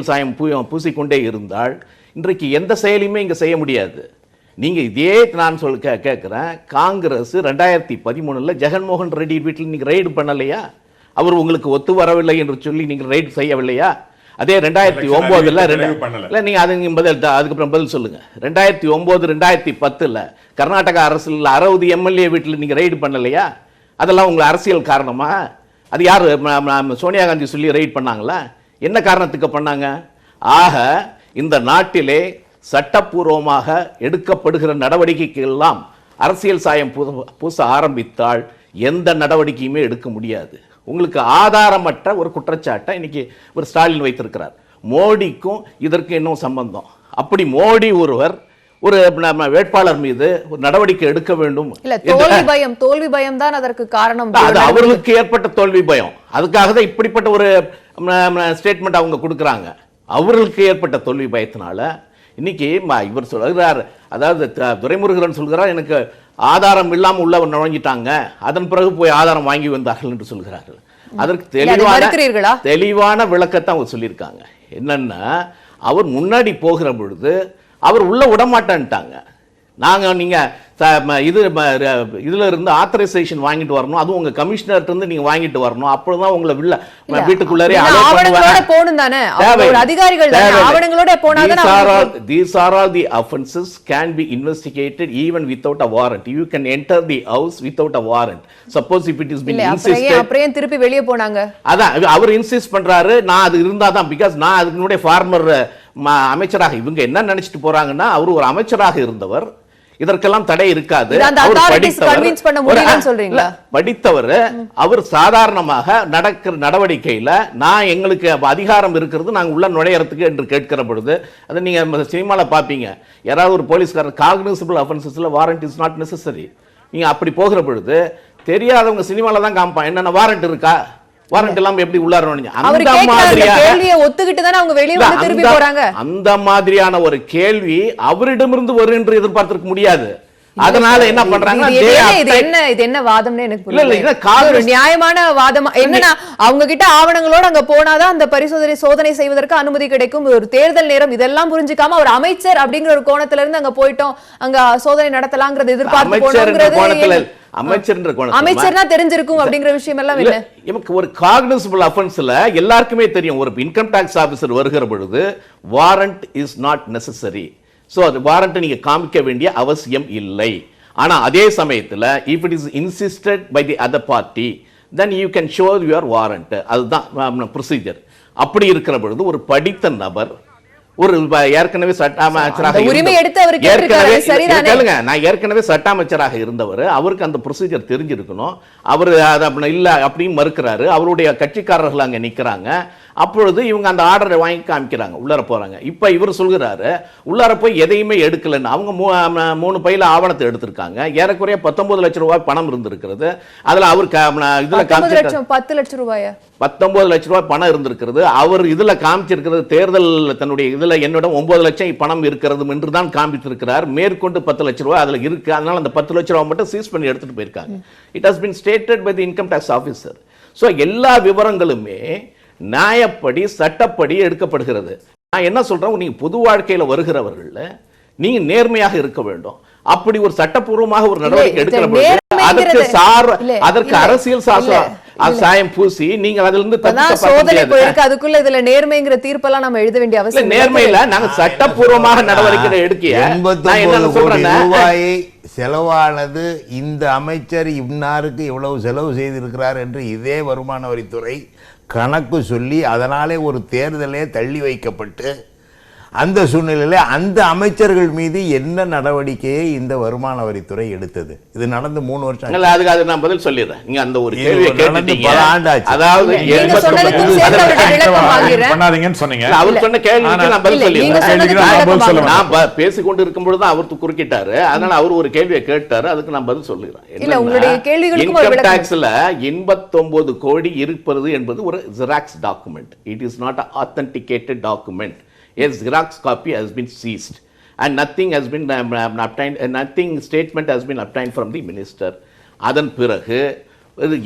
சாயம் பூசிக்கொண்டே இருந்தால் இன்றைக்கு எந்த செயலையுமே இங்கே செய்ய முடியாது. நீங்கள் இதே நான் கேட்குறேன், காங்கிரஸ் 2013 ஜெகன்மோகன் ரெட்டி வீட்டில் நீங்கள் ரெய்டு பண்ணலையா? அவர் உங்களுக்கு ஒத்து வரவில்லை என்று சொல்லி நீங்கள் ரைட் செய்யவில்லையா? அதே 2009 நீங்க அதுக்கப்புறம் பதில் சொல்லுங்க. 2009 2010 கர்நாடகா அரசில் 60 எம்எல்ஏ வீட்டில் நீங்க ரைடு பண்ணலையா? அதெல்லாம் உங்க அரசியல் காரணமா? அது யாரு? சோனியா காந்தி சொல்லி ரைட் பண்ணாங்களா? என்ன காரணத்துக்கு பண்ணாங்க? ஆக இந்த நாட்டிலே சட்டப்பூர்வமாக எடுக்கப்படுகிற நடவடிக்கைகள் எல்லாம் அரசியல் சாயம் பூச ஆரம்பித்தால் எந்த நடவடிக்கையுமே எடுக்க முடியாது. உங்களுக்கு ஆதாரமற்ற ஒரு குற்றச்சாட்டை இன்னைக்கு ஒரு ஸ்டாலின் வைத்திருக்கிறார். மோடிக்கும் இதற்கு இன்னும் சம்பந்தம். அப்படி மோடி ஒருவர் ஒரு வேட்பாளர் மீது ஒரு நடவடிக்கை எடுக்க வேண்டும். தோல்வி பயம் தான் அதற்கு காரணம். அது அவர்களுக்கு ஏற்பட்ட தோல்வி பயம். அதுக்காக தான் இப்படிப்பட்ட ஒரு ஸ்டேட்மெண்ட் அவங்க கொடுக்குறாங்க. அவர்களுக்கு ஏற்பட்ட தோல்வி பயத்தினால இன்னைக்கு இவர் சொல்கிறார், அதாவது துரைமுருகன் சொல்கிறார், எனக்கு ஆதாரம் இல்லாமல் உள்ளவர் நுழைஞ்சிட்டாங்க, அதன் பிறகு போய் ஆதாரம் வாங்கி வந்தார்கள் என்று சொல்கிறார்கள். அதற்கு தெளிவான விளக்கத்தை அவங்க சொல்லியிருக்காங்க. என்னன்னா, அவர் முன்னாடி போகிற பொழுது அவர் உள்ள விடமாட்டேன்ட்டாங்க. நீங்க இதுல இருந்து ஆத்தரைசேஷன் வாங்கிட்டு வரணும், அதுவும் உங்க கமிஷனர் இருந்து நீங்க வாங்கிட்டு வரணும், அப்பதான் உங்களை வீட்டுக்குள்ளே these are all the offenses can be investigated even without a warrant. You can enter the house without a warrant. Suppose if it is been insisted, அப்புறம் திருப்பி வெளியே போனாங்க. அதான் அவர் இன்சிஸ்ட் பண்றாரு, நான் அது இருந்தாதான், பிகாஸ் நான் அதுக்கு முன்னாடி ஃபார்மர் அமைச்சராக, இவங்க என்ன நினைச்சிட்டு போறாங்கன்னா அவர் ஒரு அமைச்சராக இருந்தவர், இதற்கெல்லாம் தடை இருக்காது, படித்தவர், அவர் சாதாரணமாக நடக்கிற நடவடிக்கையில நான் எங்களுக்கு அதிகாரம் இருக்கிறது, நாங்க உள்ள நுழையறதுக்கு என்று கேட்கிற பொழுது, அதை நீங்க சினிமால பாப்பீங்க, யாராவது ஒரு போலீஸ்காரர் காக்னிசபிள் அஃபென்சஸ்ல வாரண்ட் இஸ் நாட் நெசசரி, நீங்க அப்படி போகிற பொழுது தெரியாதவங்க சினிமால தான் காமிப்பான், என்னென்ன வாரண்ட் இருக்கா, வாரண்ட் எல்லாம் எப்படி உள்ளார அந்த மாதிரியான ஒரு கேள்வி அவரிடமிருந்து வரும் என்று எதிர்பார்த்திருக்க முடியாது. அதனால என்ன பண்றாங்க, இது என்ன வாதம்னு எனக்கு இல்ல, இல்ல, புரியல. இது காங்கிரஸ் ஒரு நியாயமான வாதம் என்னன்னா, அவங்க கிட்ட ஆவணங்களோட அங்க போனாதான் அந்த சோதனை செய்வதற்கு அனுமதி கிடைக்கும். ஒரு தேர்தல் நேரம் இதெல்லாம் புரிஞ்சுக்காம ஒரு அமைச்சர் அப்படிங்கிற ஒரு கோணத்துல இருந்து அங்க போயிட்டோம், அங்க சோதனை நடத்தலாங்கிறது எதிர்பார்த்து போனோங்கிறது. அமைச்சர்னா தெரிஞ்சிருக்கும் அப்படிங்கிற விஷயம் எல்லாம் இல்ல. நமக்கு ஒரு காக்னிசபிள் அஃபென்ஸ்ல எல்லாருக்குமே தெரியும், ஒரு இன்கம் டாக்ஸ் ஆபீசர் வருகிற பொழுது warrant is not necessary. So அது வாரண்ட் நீங்க காமிக்க வேண்டிய அவசியம் இல்லை. ஆனா அதே சமயத்துல if it is insisted by the other party then you can show your warrant. அதுதான் ப்ரொசீஜர். அப்படி இருக்கிற பொழுது ஒரு படித்த நபர், ஒரு ஏற்கனவே சட்ட அமைச்சராக நான் ஏற்கனவே சட்ட அமைச்சராக இருந்தவர், அவருக்கு அந்த ப்ரொசீஜர் தெரிஞ்சிருக்கணும். அவர் இல்ல அப்படின்னு மறுக்கிறாரு. அவருடைய கட்சிக்காரர்கள் அங்க நிக்கிறாங்க. அப்பொழுது இவங்க அந்த ஆர்டரை வாங்கி காமிக்கிறாங்க, உள்ளார போறாங்க. இப்ப இவர் சொல்கிறாரு உள்ளார போய் எதையுமே எடுக்கலன்னு. அவங்க 3 பையில ஆவணத்தை எடுத்திருக்காங்க. ஏறக்குறைய 19 லட்சம் ரூபாய் பணம் இருந்திருக்கிறது. அதுல அவர் இதுல 10 லட்சம் ரூபாயா 19 லட்சம் ரூபாய் பணம் இருந்திருக்கிறது. அவர் இதுல காமிச்சிருக்கிறது தேர்தல் தன்னுடைய இதுல என்னிடம் 9 லட்சம் பணம் இருக்கிறது என்று தான் காமித்திருக்கிறார். மேற்கொண்டு 10 லட்சம் ரூபாய் அதுல இருக்கு. அதனால அந்த 10 லட்சம் ரூபாய் மட்டும் சீஸ் பண்ணி எடுத்துட்டு போயிருக்காங்க. It has been stated by the income tax officer. So எல்லா விவரங்களுமே நியாயப்படி சட்டப்படி எடுக்கப்படுகிறது. நான் என்ன சொல்றேன், நீங்க பொது வாழ்க்கையில வருகிறவர்கள் நீங்க நேர்மையாக இருக்க வேண்டும். அப்படி ஒரு சட்டப்பூர்வமாக ஒரு நடவடிக்கை எடுக்கிற பொழுது அதற்கு அரசியல் சாயம் பூசி நீங்க அதுல இருந்து சோதனை போயிருக்கு. அதுக்குள்ள இதுல நேர்மைங்கிற தீர்ப்பெல்லாம் நம்ம எழுத வேண்டிய அவசியம் நேர்மையில நாங்க சட்டப்பூர்வமாக நடவடிக்கை எடுக்கிய 89 கோடி ரூபாயை செலவானது இந்த அமைச்சர் இன்னாருக்கு இவ்வளவு செலவு செய்திருக்கிறார் என்று இதே வருமான வரித்துறை கணக்கு சொல்லி அதனாலே ஒரு தேர்தலே தள்ளி வைக்கப்பட்டு அந்த சூழ்நிலையில அந்த அமைச்சர்கள் மீது என்ன நடவடிக்கையை இந்த வருமான வரித்துறை எடுத்தது? இது நடந்து 3 வருஷம். அதுக்கு நான் பதில் சொல்லிடுறேன். நீங்க அந்த ஒரு கேள்வியை கேட்டீங்க. அதாவது பண்ணாதீங்கன்னு சொன்னீங்க. அவர் சொன்ன கேள்விக்கு நான் பதில் சொல்லிடுறேன். நான் பேசிக்கொண்டு இருக்கும் பொழுது அவர் குறுக்கிட்டாரு. அதனால அவர் ஒரு கேள்வியை கேட்டாரு. அதுக்கு நான் பதில் சொல்லிடுறேன். இன்கம் டாக்ஸ்ல 89 கோடி இருப்பது என்பது ஒரு xerox document. It is not an authenticated document. A Xerox copy has been seized and nothing has been obtained, nothing statement has been obtained from the minister. அதன் பிறகு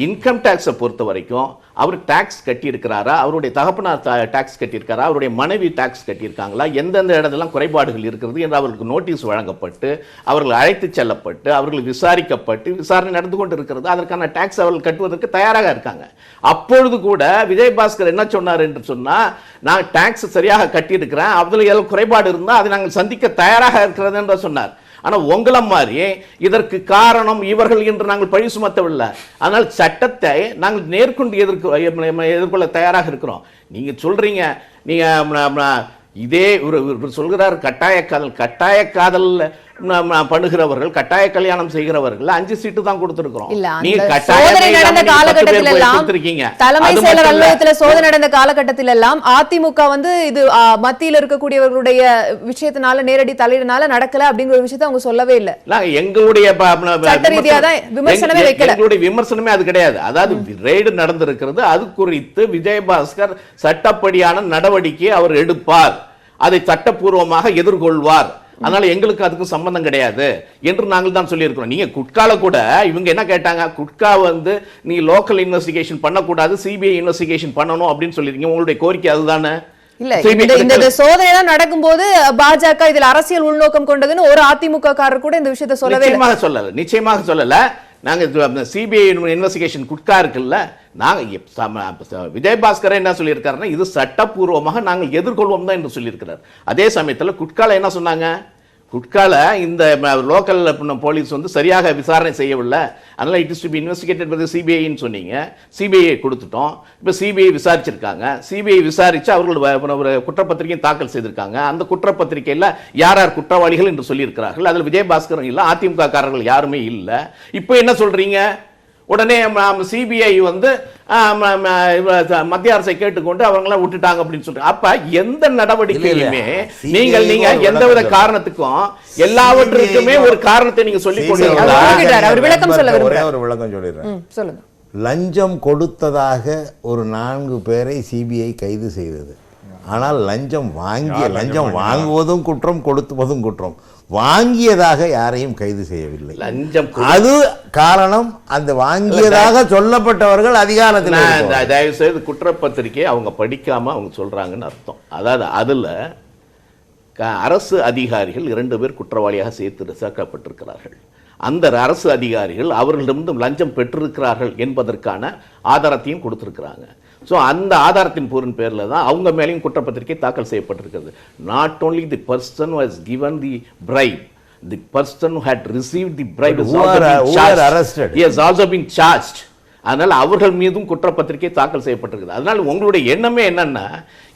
இன்கம் டாக்ஸை பொறுத்த வரைக்கும் அவர் டாக்ஸ் கட்டியிருக்கிறாரா, அவருடைய தகப்பனார் டாக்ஸ் கட்டியிருக்காரா, அவருடைய மனைவி டாக்ஸ் கட்டியிருக்காங்களா, எந்தெந்த இடத்துலாம் குறைபாடுகள் இருக்கிறது என்று அவர்களுக்கு நோட்டீஸ் வழங்கப்பட்டு அவர்கள் அழைத்து செல்லப்பட்டு அவர்கள் விசாரிக்கப்பட்டு விசாரணை நடந்து கொண்டு இருக்கிறது. அதற்கான டாக்ஸ் அவர்கள் கட்டுவதற்கு தயாராக இருக்காங்க. அப்பொழுது கூட விஜயபாஸ்கர் என்ன சொன்னார் என்று சொன்னா, நான் டாக்ஸ் சரியாக கட்டியிருக்கிறேன், அதில் ஏதாவது குறைபாடு இருந்தால் அதை நாங்கள் சந்திக்க தயாராக இருக்கிறது என்று சொன்னார். ஆனா உங்கள மாதிரி இதற்கு காரணம் இவர்கள் என்று நாங்கள் பழி சுமத்தவில்லை. ஆனால் சட்டத்தை நாங்கள் நேர்கொண்டு எதிர்கொள்ள தயாராக இருக்கிறோம். நீங்க சொல்றீங்க, நீங்க இதே ஒரு சொல்கிறார் கட்டாய காதல் பண்ணுகிறவர்கள், கட்டாய கல்யாணம் செய்கிறவர்கள் 5 சீட்டு தான் கொடுத்திருக்கிறோம். நீங்க தலைமை செயலர் அலுவலகத்தில் சோதனை நடந்த காலகட்டத்தில் எல்லாம் அதிமுக இது மத்தியில் இருக்கக்கூடியவர்களுடைய விஷயத்தினால நேரடி தலையிடனால நடக்கல அப்படிங்கிற ஒரு விஷயத்தை அவங்க சொல்லவே இல்லை. எங்களுடைய விமர்சனமே வைக்கல. எங்களுடைய விமர்சனமே அது கிடையாது. அதாவது ரெய்டு நடந்திருக்கிறது, அது குறித்து விஜயபாஸ்கர் சட்டப்படியான நடவடிக்கை அவர் எடுப்பார், அதை சட்டப்பூர்வமாக எதிர்கொள்வார். அதனால எங்களுக்கு அதுக்கு சம்பந்தம் கிடையாது என்று நாங்கள் தான் சொல்லி இருக்கிறோம். நீங்க குட்கால கூட இவங்க என்ன கேட்டாங்க, குட்கா நீ லோக்கல் இன்வெஸ்டிகேஷன் பண்ணக்கூடாது, சிபிஐ இன்வெஸ்டிகேஷன் பண்ணணும் அப்படின்னு சொல்லிருக்கீங்க. உங்களுடைய கோரிக்கை அதுதானே? இந்த சோதனை நடக்கும்போது பாஜக இதில் அரசியல் உள்நோக்கம் கொண்டதுன்னு ஒரு அதிமுக காரர் கூட இந்த விஷயத்தை நிச்சயமாக சொல்லல. நாங்க சிபிஐ இன்வெஸ்டிகேஷன் குட்கா இருக்குல்ல, நாங்க விஜயபாஸ்கர் என்ன சொல்லியிருக்காருன்னா இது சட்டப்பூர்வமாக நாங்கள் எதிர்கொள்வோம் தான் என்று சொல்லியிருக்கிறார். அதே சமயத்தில் குட்கால என்ன சொன்னாங்க, குட்கால இந்த லோக்கல் போலீஸ் சரியாக விசாரணை செய்யவில்லை, அதனால it is to be investigated by சிபிஐன்னு சொன்னீங்க. சிபிஐ கொடுத்துட்டோம். இப்போ சிபிஐ விசாரிச்சிருக்காங்க. சிபிஐ விசாரிச்சு அவர்கள் ஒரு குற்றப்பத்திரிகை தாக்கல் செய்திருக்காங்க. அந்த குற்றப்பத்திரிகையில் யார் யார் குற்றவாளிகள் என்று சொல்லியிருக்கிறார்கள். அதில் விஜயபாஸ்கர் இல்லை, அதிமுக காரர்கள் யாருமே இல்லை. இப்போ என்ன சொல்றீங்க, உடனே சிபிஐ மத்திய அரசை கேட்டுக்கொண்டு அவங்கள விட்டுட்டாங்க அப்படின்னு சொல்றாங்க. அப்ப எந்த நடவடிக்கையுமே நீங்க எந்தவித காரணத்துக்கும் எல்லாவற்றுக்குமே ஒரு காரணத்தை நீங்க சொல்லி விளக்கம் சொல்லிடுறேன். லஞ்சம் கொடுத்ததாக ஒரு 4 பேரை சிபிஐ கைது செய்தது. ஆனால் லஞ்சம் வாங்குவதும் குற்றம், கொடுத்துவதும் குற்றம். வாங்கியதாக யாரையும் கைது செய்யவில்லை. லஞ்சம் அது காரணம் அந்த வாங்கியதாக சொல்லப்பட்டவர்கள் அதிகாரத்தில். தயவு செய்து குற்றப்பத்திரிக்கை அவங்க படிக்காம அவங்க சொல்றாங்கன்னு அர்த்தம். அதாவது அதுல அரசு அதிகாரிகள் 2 பேர் குற்றவாளியாக சேர்க்கப்பட்டிருக்கிறார்கள். அந்த அரசு அதிகாரிகள் அவர்களிடமிருந்து லஞ்சம் பெற்றிருக்கிறார்கள் என்பதற்கான ஆதாரத்தையும் கொடுத்திருக்கிறாங்க. ஸோ அந்த ஆதாரத்தின் பேரில் தான் அவங்க மேலேயும் குற்றப்பத்திரிகை தாக்கல் செய்யப்பட்டிருக்கிறது. Not only the person was given the bribe, the person who had received the bribe is also been charged. அதனால் அவர்கள் மீதும் குற்றப்பத்திரிகை தாக்கல் செய்யப்பட்டிருக்கிறது. அதனால் உங்களுடைய எண்ணமே என்னன்னா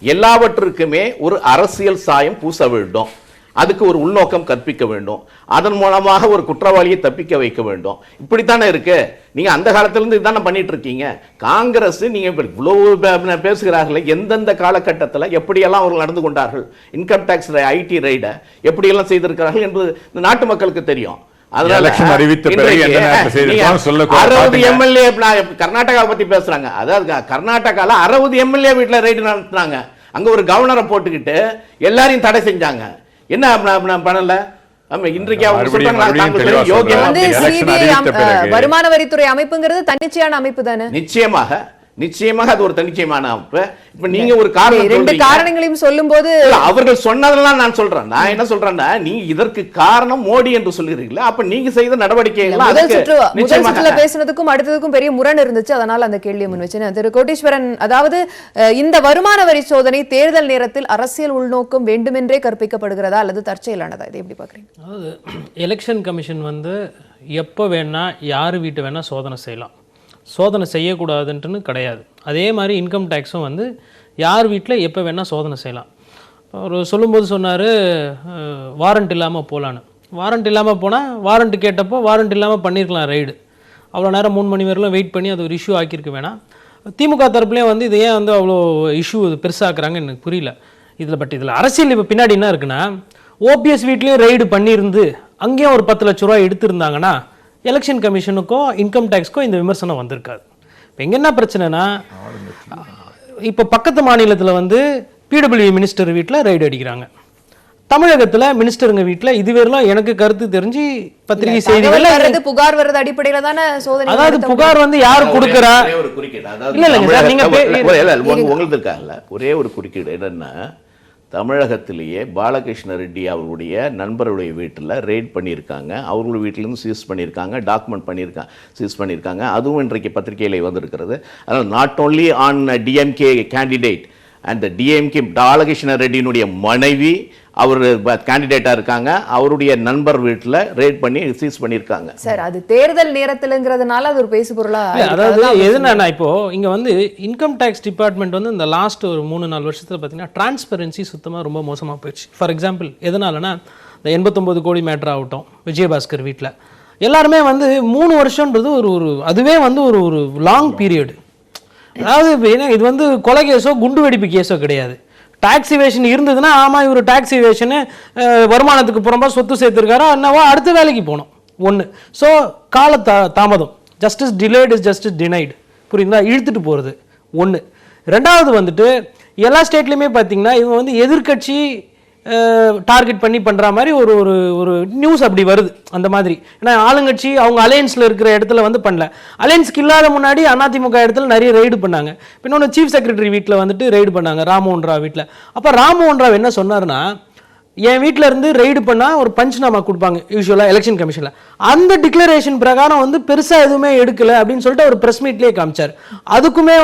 எல்லாவற்றுக்குமே ஒரு அரசியல் சாயம் பூச வேண்டும், அதுக்கு ஒரு உள்நோக்கம் கற்பிக்க வேண்டும், அதன் மூலமாக ஒரு குற்றவாளியை தப்பிக்க வைக்க வேண்டும். இப்படித்தானே இருக்கு. நீங்க அந்த காலத்திலிருந்து இதானே பண்ணிட்டு இருக்கீங்க. காங்கிரஸ் நீங்க இவ்வளவு பேசுகிறார்கள், எந்தெந்த காலகட்டத்தில் எப்படியெல்லாம் அவர்கள் நடந்து கொண்டார்கள், இன்கம் டாக்ஸ் ஐடி ரைட எப்படியெல்லாம் செய்திருக்கிறார்கள் என்பது இந்த நாட்டு மக்களுக்கு தெரியும். கர்நாடகா பத்தி பேசுறாங்க. அதாவது கர்நாடகால 60 எம்எல்ஏ வீட்டுல ரைடு நடத்துனாங்க. அங்க ஒரு கவர்னரை போட்டுக்கிட்டு எல்லாரையும் தடை செஞ்சாங்க. என்ன பண்ணல? வருமான வரித்துறை அமைப்புங்கிறது தன்னிச்சையான அமைப்பு தானே? நிச்சயமாக அது ஒரு தன்னிச்சையான அமைப்பு. இப்ப நீங்க ஒரு காரணம் 2 காரணங்களையும் சொல்லும்போது அவர்கள் சொன்னதெல்லாம் நான் சொல்றேன். நான் என்ன சொல்றேன்னா, நீங்க இதற்கு காரணம் மோடி என்று சொல்கிறீங்களா, அப்ப நீங்க செய்த நடவடிக்கைகள் முதல் சுற்றுல பேசுனதுக்கும் அடுத்ததுக்கும் பெரிய முரண் இருந்துச்சு. அதனால அந்த கேள்வியை முன் வச்சேன். திரு கோட்டீஸ்வரன், அதாவது இந்த வருமான வரி சோதனை தேர்தல் நேரத்தில் அரசியல் உள்நோக்கம் வேண்டுமென்றே கற்பிக்கப்படுகிறதா அல்லது தற்செயலானதா? இதை எப்படி பாக்குறீங்க? அதாவது எலெக்ஷன் கமிஷன் எப்போ வேணா யார் வீட்டு வேணா சோதனை செய்யலாம், சோதனை செய்யக்கூடாதுன்ட்டுன்னு கிடையாது. அதே மாதிரி இன்கம் டேக்ஸும் யார் வீட்டில் எப்போ வேணால் சோதனை செய்யலாம். அவர் சொல்லும்போது சொன்னார் வாரண்ட் இல்லாமல் போகலான்னு. வாரண்ட் இல்லாமல் போனால் வாரண்ட் கேட்டப்போ வாரண்ட் இல்லாமல் பண்ணியிருக்கலாம் ரைடு. அவ்வளோ நேரம் 3 மணி வரையிலும் வெயிட் பண்ணி அது ஒரு இஷ்யூ ஆக்கியிருக்க வேணாம். திமுக தரப்புலேயும் இது ஏன் அவ்வளோ இஷ்யூ பெருசாக்குறாங்கன்னு எனக்கு புரியல இதில். பட் இதில் அரசியல் இப்போ பின்னாடி என்ன இருக்குன்னா, ஓபிஎஸ் வீட்லேயும் ரைடு பண்ணியிருந்து அங்கேயும் ஒரு 10 லட்ச ரூபா எடுத்திருந்தாங்கன்னா எலெக்ஷன் கமிஷனுக்கோ இன்கம் டேக்ஸ்க்கோ இந்த விமர்சனம் வந்திருக்காது. இப்போ எங்கே என்ன பிரச்சனைனா, இப்போ பக்கத்து மாநிலத்தில் பிடபிள்யூ மினிஸ்டர் வீட்டில் ரைடு அடிக்கிறாங்க. தமிழகத்தில் மினிஸ்டருங்க வீட்டில் இதுவரையிலும் எனக்கு கருத்து தெரிஞ்சு பத்திரிகை செய்திகள் புகார் வர்றது அடிப்படையில தானே சோதனை. அதாவது புகார் யாரு கொடுக்குறா? இல்ல இல்லைங்க சார், நீங்க உங்களுக்கு இருக்காங்கல்ல ஒரே ஒரு குறுக்கீடு என்னன்னா, தமிழகத்திலேயே பாலகிருஷ்ண ரெட்டி அவர்களுடைய நண்பருடைய வீட்டில் ரெய்ட் பண்ணியிருக்காங்க. அவர்களுடைய வீட்டிலேருந்து சீஸ் பண்ணியிருக்காங்க, டாக்குமெண்ட் சீஸ் பண்ணியிருக்காங்க. அதுவும் இன்றைக்கு பத்திரிகையில் வந்திருக்கிறது. அதனால் not only on DMK candidate and DMK Balakrishna ரெட்டியினுடைய மனைவி அவர் கேண்டிடேட்டாக இருக்காங்க, அவருடைய நண்பர் வீட்டில் ரெய்ட் பண்ணி சீஸ் பண்ணியிருக்காங்க. சார் அது தேர்தல் நேரத்தில்ங்கிறதுனால அது ஒரு பேசு பொருளா. அதாவது எதுனா இப்போ இங்கே இன்கம் டேக்ஸ் டிபார்ட்மெண்ட் இந்த லாஸ்ட் ஒரு 3-4 வருஷத்தில் பார்த்தீங்கன்னா டிரான்ஸ்பரன்சி சுத்தமாக ரொம்ப மோசமாக போயிடுச்சு. ஃபார் எக்ஸாம்பிள் எதனாலனா, இந்த 89 கோடி மேட்ரு ஆகட்டும், விஜயபாஸ்கர் வீட்டில் எல்லாருமே 3 வருஷன்றது ஒரு அதுவே ஒரு லாங் பீரியடு. அதாவது இது கொலை கேஸோ குண்டு வெடிப்பு கேஸோ கிடையாது. டாக்ஸ் இவேஷன் இருந்ததுன்னா ஆமாம் இவர் டாக்ஸ் இவேஷனு வருமானத்துக்கு புறம்பா சொத்து சேர்த்துருக்காரோ என்னவோ அடுத்த வேலைக்கு போகணும் ஒன்று. ஸோ கால தாமதம், justice delayed is justice denied, புரியுங்களா? இழுத்துட்டு போகிறது ஒன்று. ரெண்டாவது எல்லா ஸ்டேட்லேயுமே பார்த்தீங்கன்னா இவங்க எதிர்கட்சி டார்கெட் பண்ணி பண்ணுற மாதிரி ஒரு நியூஸ் அப்படி வருது. அந்த மாதிரி ஏன்னா ஆளுங்கட்சி அவங்க அலையன்ஸில் இருக்கிற இடத்துல பண்ணல. அலையன்ஸ்க்கு இல்லாத முன்னாடி அதிமுக இடத்துல நிறைய ரைடு பண்ணாங்க. இன்னொன்று சீஃப் செக்ரட்டரி வீட்டில் ரைடு பண்ணாங்க, ராம்மோகன் ராவ் வீட்டில். அப்போ ராம்மோகன் ராவ் என்ன சொன்னார்னா, என் வீட்டில் இருந்து ரைடு பண்ணால் ஒரு பஞ்ச்நாமா கொடுப்பாங்க யூஸ்வலாக எலெக்ஷன் கமிஷனில். அந்த டிக்ளரேஷன் பிரகாரம் பெருசாக எதுவுமே எடுக்கலை அப்படின்னு சொல்லிட்டு ஒரு ப்ரெஸ் மீட்லேயே காமிச்சார். அதுக்குமே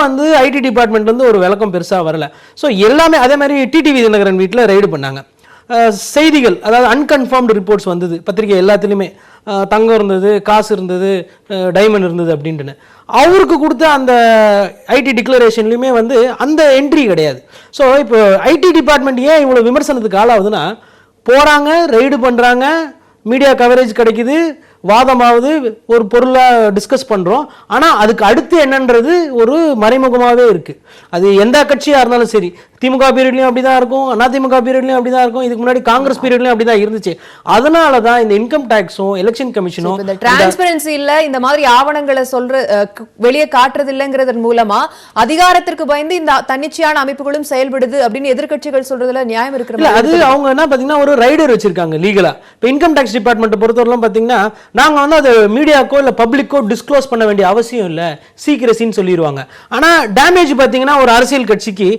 ஐடி டிபார்ட்மெண்ட் ஒரு விளக்கம் பெருசாக வரல. ஸோ எல்லாமே அதே மாதிரி டிடிவி தினகரன் வீட்டில் ரைடு பண்ணாங்க. செய்திகள், அதாவது அன்கன்ஃபார்ம்டு ரிப்போர்ட்ஸ் வந்தது பத்திரிகை எல்லாத்துலேயுமே. தங்கம் இருந்தது, காசு இருந்தது, டைமண்ட் இருந்தது அப்படின்ட்டுன்னு. அவருக்கு கொடுத்த அந்த ஐடி டிக்ளரேஷன்லையுமே அந்த என்ட்ரி கிடையாது. ஸோ இப்போ ஐடி டிபார்ட்மெண்ட் ஏன் இவ்வளோ விமர்சனத்துக்கு ஆளாகுதுன்னா, போகிறாங்க, ரைடு பண்ணுறாங்க, மீடியா கவரேஜ் கிடைக்குது, வாதமாவது, ஒரு பொருளாக டிஸ்கஸ் பண்ணுறோம். ஆனால் அதுக்கு அடுத்து என்னன்றது ஒரு மறைமுகமாகவே இருக்குது. அது எந்த கட்சியாக இருந்தாலும் சரி, திமுக பீரியட்லயும் அப்படிதான் இருக்கும், அதிமுக பீரியட்லயும் அப்படிதான் இருக்கும், இதுக்கு முன்னாடி காங்கிரஸ் பீரியட்லயும் அப்படிதான் இருந்துச்சு. அதனாலதான் இந்த இன்கம் டாக்ஸும் எலெக்ஷன் கமிஷனும் இந்த டிரான்ஸ்பரன்சி இல்ல, இந்த மாதிரி ஆவணங்களை வெளியே காட்டுறது இல்லங்கிறதன் மூலமா அதிகாரத்திற்கு பயந்து இந்த தன்னிச்சையான அமைப்புகளும் செயல்படுது அப்படின்னு எதிர்க்கட்சிகள் சொல்றதுல நியாயம் இருக்கிற இல்ல. அது அவங்க என்ன பாத்தீங்கன்னா ஒரு ரைடர் வச்சிருக்காங்க லீகலா. இப்ப இன்கம் டாக்ஸ் டிபார்ட்மெண்ட் பொறுத்தவரைக்கும் பாத்தீங்கன்னா நாங்க வந்து அது மீடியாக்கோ இல்ல பப்ளிக்கோ டிஸ்க்ளோஸ் பண்ண வேண்டிய அவசியம் இல்ல, சீக்கிரசின்னு சொல்லிடுவாங்க. ஆனா டேமேஜ் பாத்தீங்கன்னா ஒரு அரசியல் கட்சிக்கு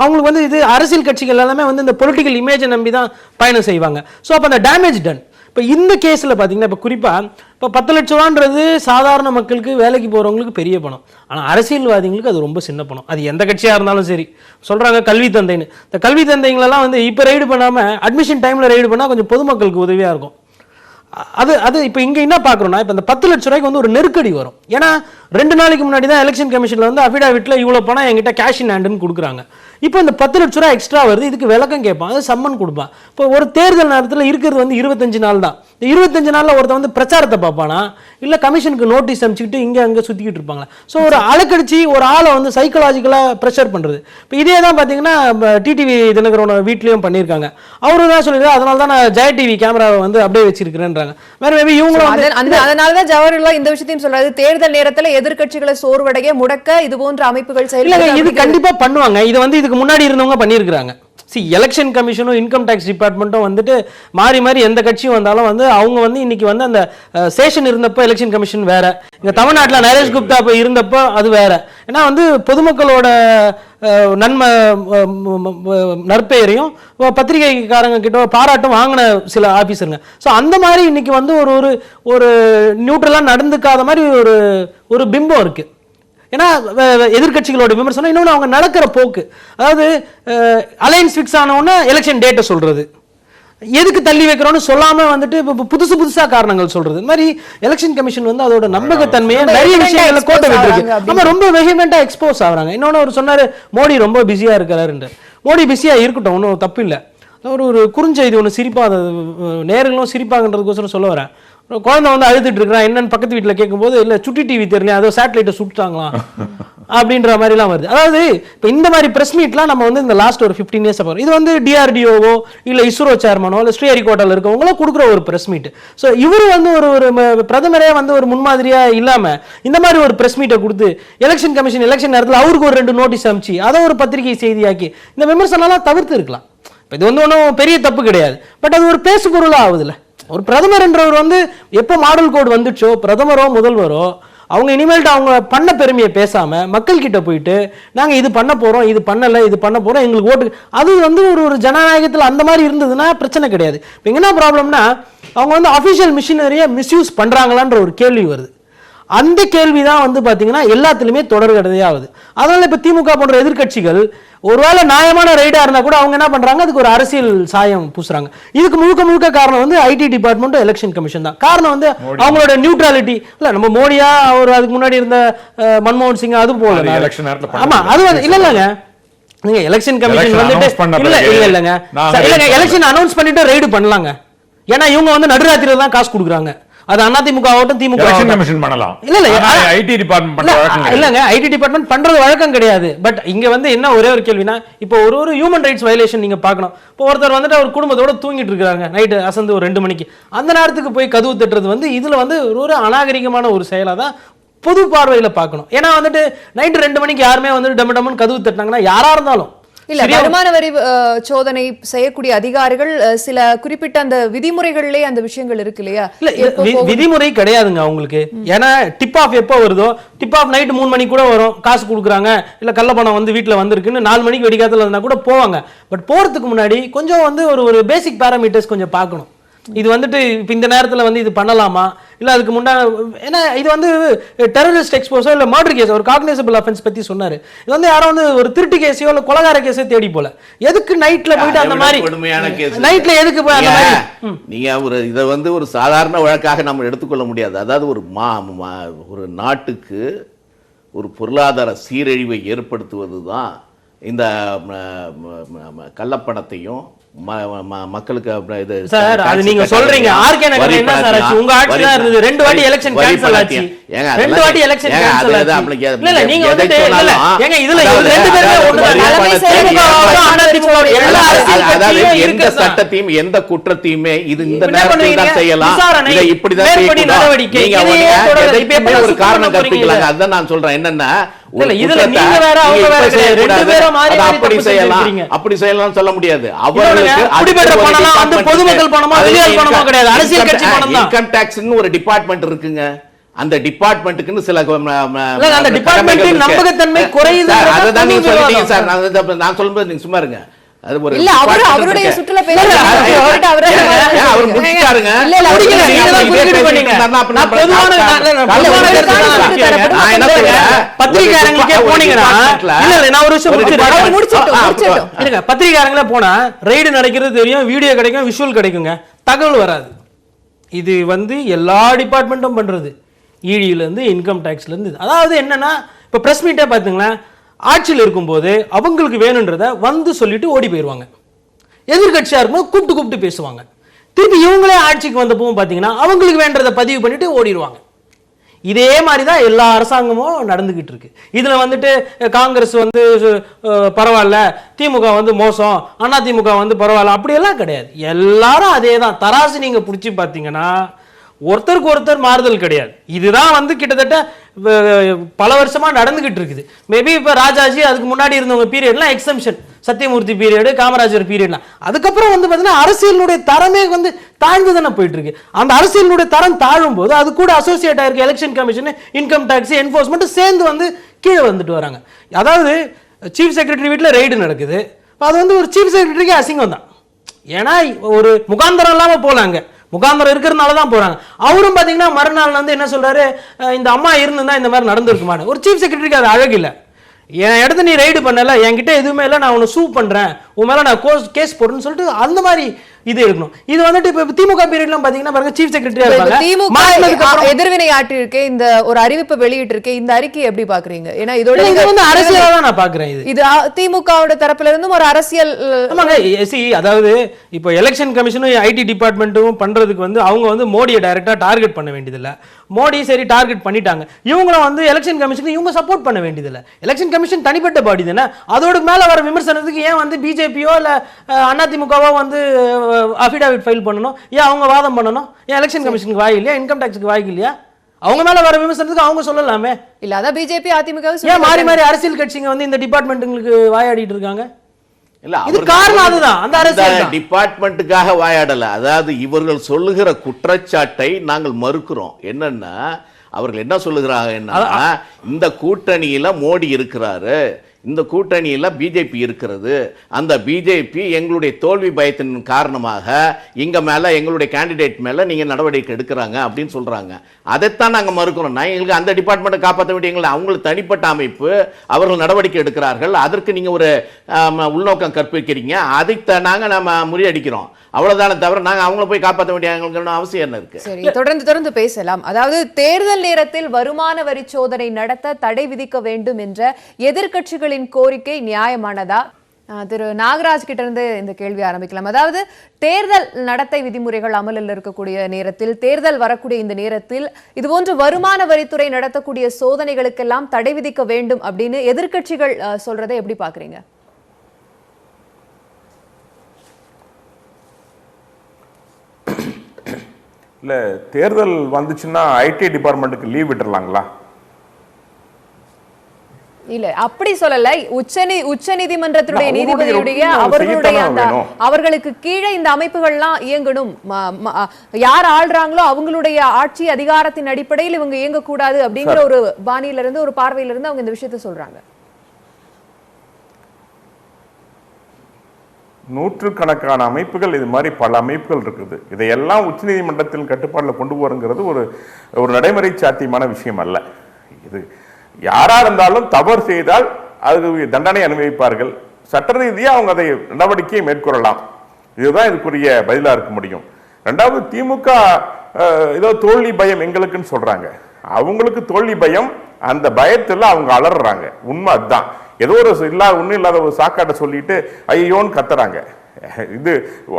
அவங்களுக்கு வந்து இது அரசியல் கட்சிகள் எல்லாமே வந்து இந்த பொலிட்டிக்கல் இமேஜை நம்பி தான் பயணம் செய்வாங்க. ஸோ அப்போ அந்த டேமேஜ் டன். இப்போ இந்த கேஸில் பார்த்தீங்கன்னா இப்போ குறிப்பாக இப்போ 10 லட்ச ரூபான்றது சாதாரண மக்களுக்கு வேலைக்கு போகிறவங்களுக்கு பெரிய பணம், ஆனால் அரசியல்வாதிகளுக்கு அது ரொம்ப சின்ன பணம். அது எந்த கட்சியாக இருந்தாலும் சரி. சொல்கிறாங்க கல்வி தந்தைன்னு. இந்த கல்வி தந்தைங்களெல்லாம் வந்து இப்போ ரைடு பண்ணாமல் அட்மிஷன் டைமில் ரைடு பண்ணால் கொஞ்சம் பொதுமக்களுக்கு உதவியாக இருக்கும். அது இப்போ இங்கே என்ன பார்க்குறோன்னா, இப்போ இந்த 10 லட்ச ரூபாய்க்கு வந்து ஒரு நெருக்கடி வரும். ஏன்னா 2 நாளைக்கு முன்னாடி தான் எலெக்ஷன் கமிஷனில் வந்து அஃபிடாவிட்டில் இவ்வளோ பணம் என்கிட்ட கேஷ் இன் ஹேண்டுன்னு கொடுக்குறாங்க. இப்போ இந்த 10 லட்ச ரூபா எக்ஸ்ட்ரா வருது, இதுக்கு விளக்கம் கேட்பான், அது சம்மன் கொடுப்பான். இப்போ ஒரு தேர்தல் நேரத்தில் இருக்கிறது வந்து 25 நாள் தான். இந்த 25 நாளில் ஒருத்தன் வந்து பிரச்சாரத்தை பார்ப்பானா இல்லை கமிஷனுக்கு நோட்டீஸ் அனுப்பிச்சிக்கிட்டு இங்கே அங்கே சுற்றிக்கிட்டு இருப்பாங்களா? ஸோ ஒரு அலக்கடிச்சு ஒரு ஆளை வந்து சைக்கலாஜிக்கலாக ப்ரெஷர் பண்ணுறது. இப்போ இதே தான் பார்த்தீங்கன்னா டிடிவி தினகரனோட வீட்லேயும் பண்ணியிருக்காங்க. அவரு தான் சொல்லியிருக்காரு, அதனால தான் நான் ஜெய டிவி கேமராவை வந்து அப்படியே வச்சிருக்கிறேன்றாங்க. வேற மேபி இவங்களும் அதனாலதான் ஜவஹர்லால் இந்த விஷயத்தையும் சொல்றாரு, தேர்தல் நேரத்தில் எதிர்க்கட்சிகளை சோர்வடைய முடக்க இது போன்ற அமைப்புகள் செயல்படுறாங்க. இது கண்டிப்பா பண்ணுவாங்க. இது வந்து இதுக்கு முன்னாடி இருந்தவங்க பண்ணியிருக்காங்க. எலெக்ஷன் கமிஷனும் இன்கம் டாக்ஸ் டிபார்ட்மெண்ட்டும் வந்துட்டு மாறி மாறி எந்த கட்சியும் வந்தாலும் வந்து அவங்க வந்து இன்னைக்கு வந்து அந்த சேஷன் இருந்தப்போ எலெக்ஷன் கமிஷன் வேற, இங்க தமிழ்நாட்டில் நரேஷ் குப்தா இருந்தப்போ அது வேற. ஏன்னா வந்து பொதுமக்களோட நற்பெயரையும் பத்திரிகைக்காரங்க கிட்ட பாராட்டும் வாங்கின சில ஆபீசருங்க. ஸோ அந்த மாதிரி இன்னைக்கு வந்து ஒரு நியூட்ரலா நடந்துக்காத மாதிரி ஒரு பிம்பம் இருக்கு. ஏன்னா எதிர்கட்சிகளோட விமர்சனம், இன்னொன்று அவங்க நடக்கிற போக்கு. அதாவது அலையன்ஸ் ஃபிக்ஸ் ஆனவுடனே எலெக்ஷன் டேட்டை சொல்றது, எதுக்கு தள்ளி வைக்கிறோம்னு சொல்லாம வந்துட்டு புதுசா காரணங்கள் சொல்றது. இந்த மாதிரி எலெக்ஷன் கமிஷன் வந்து அதோட நம்பகத்தன்மையை நிறைய விஷயங்களை கோட்டை விட்டுருக்கு. நம்ம ரொம்ப வெஹிமெண்டா எக்ஸ்போஸ் ஆகுறாங்க. இன்னொன்னு ஒரு சொன்னாரு, மோடி ரொம்ப பிஸியா இருக்கிறாருன்னு. மோடி பிஸியா இருக்கட்டும், ஒன்றும் தப்பு இல்லை. ஒரு குறுஞ்செய்தி ஒன்று சிரிப்பா, நேர்களும் சிரிப்பாங்கன்றதுக்கோசரம் சொல்ல வரேன். குழந்தை வந்து அழுதுட்டு இருக்கிறான், என்னன்னு பக்கத்து வீட்டில் கேட்கும்போது இல்லை சுட்டி டிவி தெரியல, அதோ சேட்டலைட்டை சுட்டுட்டாங்களாம் அப்படின்ற மாதிரிலாம் வருது. அதாவது இப்போ இந்த மாதிரி பிரஸ் மீட்லாம் நம்ம வந்து இந்த லாஸ்ட் ஒரு 15 இயர்ஸ் போகிறோம். இது வந்து டிஆர்டிஓவோ இல்லை இஸ்ரோ சேர்மனோ இல்லை ஸ்ரீஹரிகோட்டாவில் இருக்கவங்களோ கொடுக்குற ஒரு பிரஸ் மீட். ஸோ இவர் வந்து ஒரு பிரதமரே வந்து ஒரு முன்மாதிரியா இல்லாமல் இந்த மாதிரி ஒரு பிரஸ் மீட்டை கொடுத்து எலெக்ஷன் கமிஷன் எலெக்ஷன் நேரத்தில் அவருக்கு ஒரு 2 நோட்டீஸ் அனுப்பிச்சு அதை ஒரு பத்திரிகை செய்தியாக்கி இந்த விமர்சனம்லாம் தவிர்த்து இருக்கலாம். இப்போ இது வந்து ஒன்றும் பெரிய தப்பு கிடையாது. பட் அது ஒரு பேசு பொருளாக ஆகுதுல்ல. ஒரு பிரதமர் என்றவர் வந்து எப்போ மாடல் கோட் வந்துச்சோ, பிரதமரோ முதல்வரோ அவங்க இனிமேல்ட்டு அவங்க பண்ண பெருமையை பேசாம மக்கள் கிட்ட போயிட்டு நாங்க இது பண்ண போறோம், இது பண்ணல, இது பண்ண போறோம், எங்களுக்கு ஓட்டு, அது வந்து ஒரு ஜனநாயகத்தில் அந்த மாதிரி இருந்ததுன்னா பிரச்சனை கிடையாது. இப்போ என்ன ப்ராப்ளம்னா அவங்க வந்து அபிஷியல் மிஷினரியை மிஸ்யூஸ் பண்றாங்களான்ற ஒரு கேள்வி வருது. அந்த கேள்விதான் வந்து பாத்தீங்கன்னா எல்லாத்துலயுமே தொடர்கதையாகுது. அதனால இப்ப திமுக போன்ற எதிர்க்கட்சிகள் ஒருவேளை நியாயமான ரைடா இருந்தா கூட அவங்க என்ன பண்றாங்க, அதுக்கு ஒரு அரசியல் சாயம் பூசுறாங்க. இதுக்கு முழுக்க காரணம் வந்து ஐடி டிபார்ட்மெண்ட், எலெக்ஷன் கமிஷன் தான் காரணம். வந்து அவங்களோட நியூட்ரலிட்டி இல்ல, நம்ம மோடியா அவர் அதுக்கு முன்னாடி இருந்த மன்மோகன் சிங் அது போல. ஆமா, அது இல்லங்க, நீங்க எலெக்ஷன் கமிஷன் வந்துட்டு இல்லங்க எலெக்ஷன் அனௌன்ஸ் பண்ணிட்டு ரைடு பண்ணலாங்க. ஏன்னா இவங்க வந்து நடுராத்திரியில தான் காசு கொடுக்குறாங்க. அது அதிமுக ஆகட்டும் திமுக பண்ணலாம். ஐடி டிபார்ட்மெண்ட் பண்றது வழக்கம் கிடையாது. பட் இங்க வந்து என்ன ஒரே ஒரு கேள்வினா, இப்போ ஒரு ஹியூமன் ரைட்ஸ் வயலேஷன் நீங்க பார்க்கணும். இப்போ ஒருத்தர் வந்துட்டு அவர் குடும்பத்தோட தூங்கிட்டு இருக்காங்க நைட்டு அசந்து ஒரு 2 மணிக்கு, அந்த நேரத்துக்கு போய் கதவு தட்டுறது வந்து இதுல வந்து ஒரு அநாகரிகமான ஒரு செயலா தான் பொது பார்வையில பார்க்கணும். ஏன்னா வந்துட்டு நைட்டு 2 மணிக்கு யாருமே வந்து டம்மு கதவு தட்டினாங்கன்னா யாரா இருந்தாலும் இல்ல, வருமான வரி சோதனை செய்யக்கூடிய அதிகாரிகள் சில குறிப்பிட்ட அந்த விதிமுறைகளிலே அந்த விஷயங்கள் இருக்கு இல்லையா? விதிமுறை கிடையாதுங்க அவங்களுக்கு. ஏன்னா டிப் ஆஃப் எப்போ வருதோ, டிப் ஆஃப் நைட் 3 மணிக்கு கூட வரும், காசு கொடுக்குறாங்க இல்ல கள்ள பணம் வந்து வீட்டுல வந்திருக்குன்னு 4 மணிக்கு வெடிக்காதல இருந்தா கூட போவாங்க. பட் போறதுக்கு முன்னாடி கொஞ்சம் வந்து ஒரு பேசிக் பாராமீட்டர்ஸ் கொஞ்சம் பார்க்கணும். இது வந்துட்டு இப்போ இந்த நேரத்தில் வந்து இது பண்ணலாமா இல்லை அதுக்கு முன்னாடி, ஏன்னா இது வந்து டெரரிஸ்ட் எக்ஸ்போஸோ இல்லை மர்டர் கேஸ், ஒரு காக்னிசபிள் அஃபென்ஸ் பற்றி சொன்னார். இது வந்து யாரும் வந்து ஒரு திருட்டு கேஸையோ இல்லை கொலகார கேஸோ தேடி போல, எதுக்கு நைட்ல போயிட்டு அந்த மாதிரி நைட்ல எதுக்கு போய் அந்த மாதிரி நீங்க இதை வந்து ஒரு சாதாரண வழக்காக நம்ம எடுத்துக்கொள்ள முடியாது. அதாவது ஒரு நாட்டுக்கு ஒரு பொருளாதார சீரழிவை ஏற்படுத்துவது தான் இந்த கள்ளப்பணத்தையும் மக்களுக்கு இது சார் அது நீங்க சொல்றீங்க ஆர்கே நகர்ல என்ன சார் ஆச்சு? உங்க ஆட்சி தான் இருந்தது. 2 வாட்டி எலெக்ஷன் கேன்சல் ஆச்சு. 2 வாட்டி எலெக்ஷன் கேன்சல் ஆச்சு. இல்ல நீங்க வந்து இல்ல ஏங்க இதுல 2 பேருமே அதாவது எந்த சட்டத்தையும் எந்த குற்றத்தையுமே இது இந்த நேரத்தில் தான் செய்யலாம், இதை இப்படி தான் செய்யணும். ஒரு காரணம் கற்பிக்கலாங்க. அதுதான் நான் சொல்றேன். என்னன்னா அப்படி செய்யலாம் சொல்ல முடியாது. இன்கம் டாக்ஸ் ஒரு டிபார்ட்மெண்ட் இருக்குங்க. அந்த டிபார்ட்மெண்ட்டுக்குன்னு சில நம்பகத்தன்மை குறையுது. அதுதான் நீங்க சொல்லிட்டீங்க சார். நான் சொல்லும்போது நீங்க சும்மா இருங்க. அது ஒரு இல்ல அவருடைய சுற்றுல அவர் முடிச்சாருங்க. பத்திரிகாரங்களே போனா ரெய்டு நடக்கிறது தெரியும், வீடியோ கிடைக்கும், விஷுவல் கிடைக்குங்க, தகவல் வராது. இது வந்து எல்லா டிபார்ட்மெண்ட்டும் பண்றது, ஈடியில இருந்து இன்கம் டாக்ஸ்ல இருந்து. அதாவது என்னன்னா இப்ப பிரஸ் மீட்டே பாத்தீங்களா, ஆட்சியில் இருக்கும்போது அவங்களுக்கு வேணுன்றத வந்து சொல்லிட்டு ஓடி போயிடுவாங்க. எதிர்கட்சியா இருக்கும்போது கூப்பிட்டு பேசுவாங்க. திருப்பி இவங்களே ஆட்சிக்கு வந்தப்பவும் பார்த்தீங்கன்னா அவங்களுக்கு வேண்டதை பதிவு பண்ணிட்டு ஓடிடுவாங்க. இதே மாதிரி தான் எல்லா அரசாங்கமும் நடந்துகிட்டு இருக்கு. இதுல வந்துட்டு காங்கிரஸ் வந்து பரவாயில்ல, திமுக வந்து மோசம், அதிமுக வந்து பரவாயில்ல, அப்படியெல்லாம் கிடையாது. எல்லாரும் அதே தான். தராசு நீங்க பிடிச்சி பார்த்தீங்கன்னா ஒருத்தருக்கு ஒருத்தர் மாறுதல் கிடையாது. இதுதான் வந்து கிட்டத்தட்ட பல வருஷமா நடந்துகிட்டு இருக்குது. மேபி இப்ப ராஜாஜி அதுக்கு முன்னாடி இருந்தவங்க பீரியட்லாம் எக்ஸம்ஷன், சத்தியமூர்த்தி பீரியடு, காமராஜர் பீரியட்லாம். அதுக்கப்புறம் வந்து பார்த்தீங்கன்னா அரசியலுடைய தரமே வந்து தாழ்ந்து தானே போயிட்டு இருக்கு. அந்த அரசியலுடைய தரம் தாழும் போது அது கூட அசோசியேட் ஆயிருக்கு election commission, income tax, enforcement சேர்ந்து வந்து கீழே வந்துட்டு வராங்க. அதாவது சீஃப் செக்ரட்டரி வீட்டில் ரெய்டு நடக்குது. அது வந்து ஒரு சீஃப் செக்ரட்டரிக்கு அசிங்கம் தான். ஏன்னா ஒரு முகாந்தரம் இல்லாமல் போலாங்க, முகாந்தரம் இருக்கிறதுனால தான் போறாங்க. அவரும் பாத்தீங்கன்னா மறுநாள் வந்து என்ன சொல்றாரு, இந்த அம்மா இருந்துதான் இந்த மாதிரி நடந்திருக்குமான்னு. ஒரு சீஃப் செக்ரட்டரிக்கு அது அழகு இல்லை. என் இடத்த நீ ரைடு பண்ணல, என்கிட்ட எதுவுமே இல்லை, நான் உன்னை சூ பண்றேன், உன் மேல நான் கேஸ் போடுறேன்னு சொல்லிட்டு அந்த மாதிரி இது இருக்கணும். இது வந்துட்டு இப்ப திமுக பீரியட்லாம் பாத்தீங்கன்னா பாருங்க, சீஃப் செக்ரட்டரியா இருப்பாங்க. திமுக எதிர்வினை ஆற்றி இருக்கே, இந்த ஒரு அறிவிப்பு வெளியிட்டு இருக்கே, இந்த அறிக்கை எப்படி பாக்குறீங்க? ஏன்னா இதோட இது வந்து அரசியலா தான் நான் பாக்குறேன். இது திமுகவோட தரப்புல இருந்தும் ஒரு அரசியல். அதாவது இப்போ எலெக்ஷன் கமிஷனும் ஐடி டிபார்ட்மெண்ட்டும் பண்றதுக்கு வந்து அவங்க வந்து மோடியை டைரக்டா டார்கெட் பண்ண வேண்டியதில்லை. மோடி சரி டார்கெட் பண்ணிட்டாங்க, இவங்களும் வந்து எலெக்ஷன் கமிஷனுக்கு இவங்க சப்போர்ட் பண்ண வேண்டியதில்லை. எலெக்ஷன் கமிஷன் தனிப்பட்ட பாடி தானே, அதோட மேல வர விமர்சனத்துக்கு ஏன் வந்து பிஜேபியோ இல்ல அதிமுகவோ வந்து அஃபிடாவிட் ஃபைல் பண்ணணும்? ஏன் அவங்க வாதம் பண்ணணும்? ஏன் எலெக்ஷன் கமிஷனுக்கு வாய் இல்லையா, இன்கம் டாக்ஸுக்கு வாய் இல்லையா? அவங்க மேல வர விமர்சனத்துக்கு அவங்க சொல்லலாமே. இல்ல அதான் பிஜேபி அதிமுக ஏன் மாறி மாறி அரசியல் கட்சிங்க வந்து இந்த டிபார்ட்மெண்ட்டுங்களுக்கு வாயாடிட்டு இருக்காங்க? இல்ல இது காரணம் அதுதான், அந்த அரசியல் டிபார்ட்மெண்ட்டுக்காக வாயாடல. அதாவது இவர்கள் சொல்லுகிற குற்றச்சாட்டை நாங்கள் மறுக்கிறோம். என்னன்னா அவர்கள் என்ன சொல்லுகிறாங்க, என்னன்னா இந்த கூட்டணியில மோடி இருக்கிறாரு, இந்த கூட்டணியில பிஜேபி இருக்கிறது, அந்த பிஜேபி எங்களுடைய தோல்வி பயத்தின் காரணமாக இங்க மேல எங்களுடைய கேண்டிடேட் மேல நீங்க நடவடிக்கை எடுக்கிறாங்க அப்படின்னு சொல்றாங்க. அதைத்தான் நாங்க மறுக்கிறோம். நான் எங்களுக்கு அந்த டிபார்ட்மெண்ட்டை காப்பாற்ற வேண்டிய அவங்களுக்கு தனிப்பட்ட அமைப்பு, அவர்கள் நடவடிக்கை எடுக்கிறார்கள், அதற்கு நீங்க ஒரு உள்நோக்கம் கற்பிக்கிறீங்க, அதை நாங்க நம்ம முறியடிக்கிறோம். அவ்வளவுதானே தவிர நாங்க அவங்கள போய் காப்பாற்ற வேண்டிய அவசியம் என்ன இருக்கு? சரி, தொடர்ந்து பேசலாம். அதாவது தேர்தல் நேரத்தில் வருமான வரி சோதனை நடத்த தடை விதிக்க வேண்டும் என்ற எதிர்க்கட்சிகளின் கோரிக்கை நியாயமானதா? திரு நாகராஜ் கிட்ட இருந்து இந்த கேள்வி ஆரம்பிக்கலாம். அதாவது தேர்தல் நடத்தை விதிமுறைகள் அமலில் இருக்கக்கூடிய நேரத்தில், தேர்தல் வரக்கூடிய இந்த நேரத்தில் இதுபோன்று வருமான வரித்துறை நடத்தக்கூடிய சோதனைகளுக்கெல்லாம் தடை விதிக்க வேண்டும் அப்படின்னு எதிர்க்கட்சிகள் சொல்றதை எப்படி பாக்குறீங்க? இல்லை, தேர்தல் வந்துச்சுன்னா ஐடி டிபார்ட்மெண்ட்டுக்கு லீவ் விட்டுறலாங்களா? இல்ல அப்படி சொல்லல. உச்ச நீதிமன்றத்துடைய நீதிபதியுடைய அவர்களுக்கு கீழே இந்த அமைப்புகள்லாம் இயங்கணும், யார் ஆள்றாங்களோ அவங்களுடைய ஆட்சி அதிகாரத்தின் அடிப்படையில் இவங்க இயங்கக்கூடாது அப்படிங்கிற ஒரு பாணியில இருந்து, ஒரு பார்வையில இருந்து அவங்க இந்த விஷயத்த சொல்றாங்க. நூற்றுக்கணக்கான அமைப்புகள், இது மாதிரி பல அமைப்புகள் இருக்குது. இதையெல்லாம் உச்சநீதிமன்றத்தின் கட்டுப்பாட்டில் கொண்டு போறங்கிறது ஒரு நடைமுறை சாத்தியமான விஷயம் அல்ல. இது யாரா இருந்தாலும் தவறு செய்தால் அதுக்கு தண்டனை அனுபவிப்பார்கள். சட்ட ரீதியாக அவங்க அதை நடவடிக்கையை மேற்கொள்ளலாம். இதுதான் இதுக்குரிய பதிலாக இருக்க முடியும். ரெண்டாவது, திமுக ஏதோ தோல்வி பயம் எங்களுக்குன்னு சொல்றாங்க. அவங்களுக்கு தோல்வி பயம், அந்த பயத்தில் அவங்க அலறாங்க. உண்மை அதுதான். ஏதோ ஒரு ஒன்றும் இல்லாத ஒரு சாக்காட்டை சொல்லிட்டு ஐயோன்னு கத்துறாங்க. இது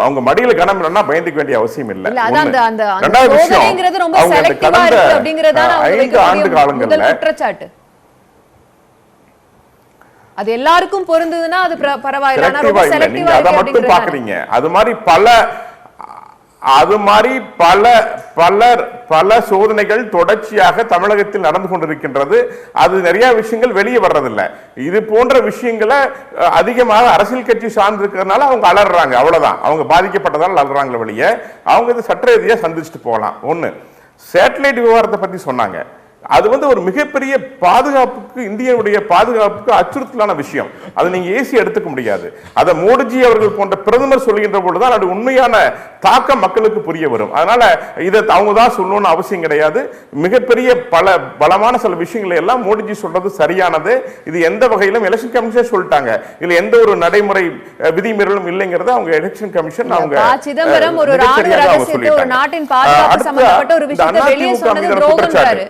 அவங்க மடியில கனம் இல்லைன்னா பயந்துக்க வேண்டிய அவசியம் இல்லை. இல்ல அதான் அந்த ரெண்டாவது சோதனைங்கிறது விஷயம், ரொம்ப அவங்க இந்த செலக்டிவா கடந்த இருக்கு அப்படிங்கறதான 5 ஆண்டு காலங்கள்ல குற்றச்சாட்டு. அது எல்லாருக்கும் பொருந்ததுன்னா அது பரவாயில்லை. ஆனா ரொம்ப செலக்டிவா அதை மட்டும் பாக்குறீங்க. அது மாதிரி பல சோதனைகள் தொடர்ச்சியாக தமிழகத்தில் நடந்து கொண்டிருக்கின்றது. அது நிறைய விஷயங்கள் வெளியே வர்றதில்லை. இது போன்ற விஷயங்களை அதிகமாக அரசியல் கட்சி சார்ந்து இருக்கிறதுனால அவங்க அலறாங்க, அவ்வளவுதான். அவங்க பாதிக்கப்பட்டதால் அலறாங்களே வெளியே அவங்க இது சட்ட ரீதியா சந்திச்சுட்டு போகலாம். ஒண்ணு, சேட்டலைட் விவகாரத்தை பத்தி சொன்னாங்க. அது ஒரு மிகப்பெரிய பாதுகாப்புக்கு, இந்தியாவுடைய பாதுகாப்புக்கு அச்சுறுத்தலான விஷயம். அதை நீங்க ஏசி எடுத்துக்க முடியாது. அதை மோடிஜி அவர்கள் போன்ற பிரதமர் சொல்கின்ற பொழுதுதான் அது உண்மையான தாக்கம் மக்களுக்கு புரிய வரும். அதனால இதை அவங்க தான் சொல்லணும்னு அவசியம் கிடையாது. மிகப்பெரிய பலமான சில விஷயங்களை எல்லாம் மோடிஜி சொல்றது சரியானது. இது எந்த வகையிலும் எலெக்ஷன் கமிஷன் சொல்லிட்டாங்க, இதுல எந்த ஒரு நடைமுறை விதிமீறலும் இல்லைங்கிறத அவங்க எலெக்ஷன் கமிஷன் அவங்க சிதம்பரம் ஒரு ராணுவ ரகசியத்தை, ஒரு நாட்டின் பாதுகாப்பு சம்பந்தப்பட்ட ஒரு விஷயத்தை வெளியே சொன்னது துரோகம்ன்றாரு.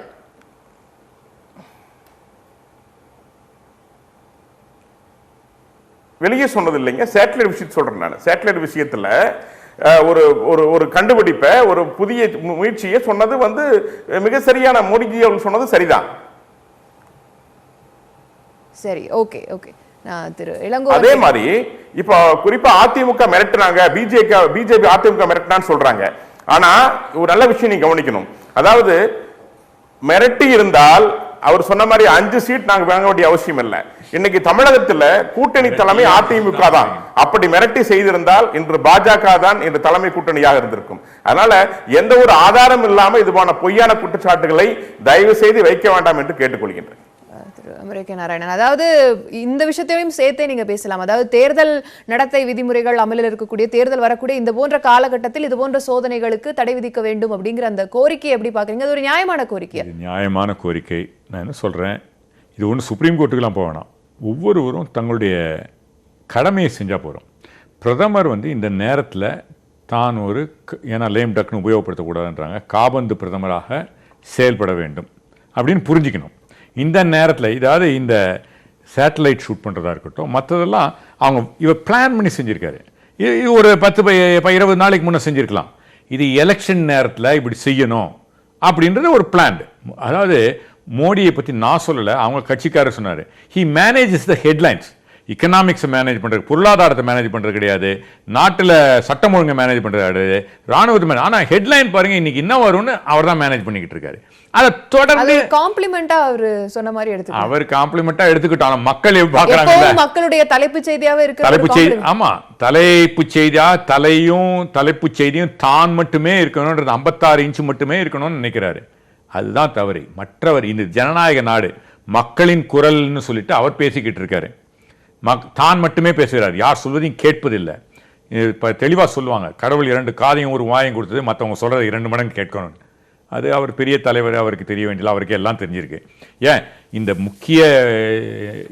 வெளியே சொன்னது இல்லைங்க, சேட்டலைட் விஷயத்தை சொல்றேன் நான். சேட்டலைட் விஷயத்துல ஒரு கண்டுபிடிப்பை, ஒரு புதிய முயற்சியை சொன்னது மிக சரியான. மோடிஜி அவர்கள் சொன்னது சரிதான். சரி, ஓகே ஓகே. திரு இளங்கோ, அதே மாதிரி இப்ப குறிப்பா அதிமுக மிரட்டுறாங்க, பிஜேபி அதிமுக மிரட்டினான்னு சொல்றாங்க. ஆனா ஒரு நல்ல விஷயம் நீங்க கவனிக்கணும். அதாவது மிரட்டி இருந்தால் அவர் சொன்ன மாதிரி 5 சீட் நாங்க வாங்க வேண்டிய அவசியம் இல்லை. இன்னைக்கு தமிழகத்தில் கூட்டணி தலைமை அதிமுக தான். அப்படி மிரட்டி செய்திருந்தால் இன்று பாஜக தான் இன்று தலைமை கூட்டணியாக இருந்திருக்கும். அதனால எந்த ஒரு ஆதாரம் இல்லாம இதுபான பொய்யான குற்றச்சாட்டுகளை தயவு செய்து வைக்க வேண்டாம் என்று கேட்டுக்கொள்கின்றேன். திரு அமெரிக்க நாராயணன், அதாவது இந்த விஷயத்தையும் சேர்த்தே நீங்க பேசலாம். அதாவது தேர்தல் நடத்தை விதிமுறைகள் அமலில் இருக்கக்கூடிய, தேர்தல் வரக்கூடிய இந்த போன்ற காலகட்டத்தில் இது போன்ற சோதனைகளுக்கு தடை விதிக்க வேண்டும் அப்படிங்கிற அந்த கோரிக்கையை எப்படி பாக்குறீங்க? அது ஒரு நியாயமான கோரிக்கை. நியாயமான கோரிக்கை. நான் என்ன சொல்றேன், இது ஒன்று சுப்ரீம் கோர்ட்டுக்கெல்லாம் போக வேணாம். ஒவ்வொருவரும் தங்களுடைய கடமையை செஞ்சால் போகிறோம். பிரதமர் இந்த நேரத்தில் தான் ஏன்னா லேம் டக்குன்னு உபயோகப்படுத்தக்கூடாதுன்றாங்க, காபந்து பிரதமராக செயல்பட வேண்டும் அப்படின்னு புரிஞ்சுக்கணும். இந்த நேரத்தில் இதாவது இந்த சேட்டலைட் ஷூட் பண்ணுறதா இருக்கட்டும், மற்றதெல்லாம் இவர் பிளான் பண்ணி செஞ்சுருக்காரு. இது ஒரு 10-20 நாளைக்கு முன்னே செஞ்சுருக்கலாம். இது எலெக்ஷன் நேரத்தில் இப்படி செய்யணும் அப்படின்றது ஒரு பிளான். அதாவது மோடியை பற்றி நான் சொல்லலை, அவங்க கட்சிக்காரர் சொன்னார். He manages the headlines. எக்கனாமிக்ஸை மேனேஜ் பண்ணுறது, பொருளாதாரத்தை மேனேஜ் பண்ணுறது கிடையாது, நாட்டில் சட்டம் ஒழுங்கை மேனேஜ் பண்ணுறது கிடையாது, ராணுவத்தை மேனேஜ். ஆனால் ஹெட்லைன் பாருங்க இன்னைக்கு என்ன வரும்னு அவர் தான் மேனேஜ் பண்ணிக்கிட்டு இருக்காரு. அதை தொடர்ந்து காம்ப்ளிமெண்டா அவர் சொன்ன மாதிரி எடுத்துக்கிட்டார். அவர் காம்ப்ளிமெண்டா எடுத்துக்கிட்டாலும் மக்கள் பார்க்கறாங்க. மக்களுடைய தலைப்புச் செய்தியாவே இருக்கு. தலைப்புச் செய்தி, ஆமா, தலைப்புச் செய்தியா தலைப்புச் செய்தியும் தான் மட்டுமே இருக்கணும்ன்றது, 56 இன்ச் மட்டுமே இருக்கணும்னு நினைக்கிறாரு. அதுதான் தவறு. மற்றவர் இந்த ஜனநாயக நாடு, மக்களின் குரல்னு சொல்லிட்டு அவர் பேசிக்கிட்டு இருக்காரு. தான் மட்டுமே பேசுகிறார், யார் சொல்வதையும் கேட்பதில்லை. இப்போ தெளிவாக சொல்லுவாங்க, கடவுள் 2 காதையும் ஒரு வாயும் கொடுத்தது, மற்றவங்க சொல்கிறத 2 மடங்கு கேட்கணும். அது அவர் பெரிய தலைவர், அவருக்கு தெரிய வேண்டியது, அவருக்கு எல்லாம் தெரிஞ்சிருக்கு. ஏன் இந்த முக்கிய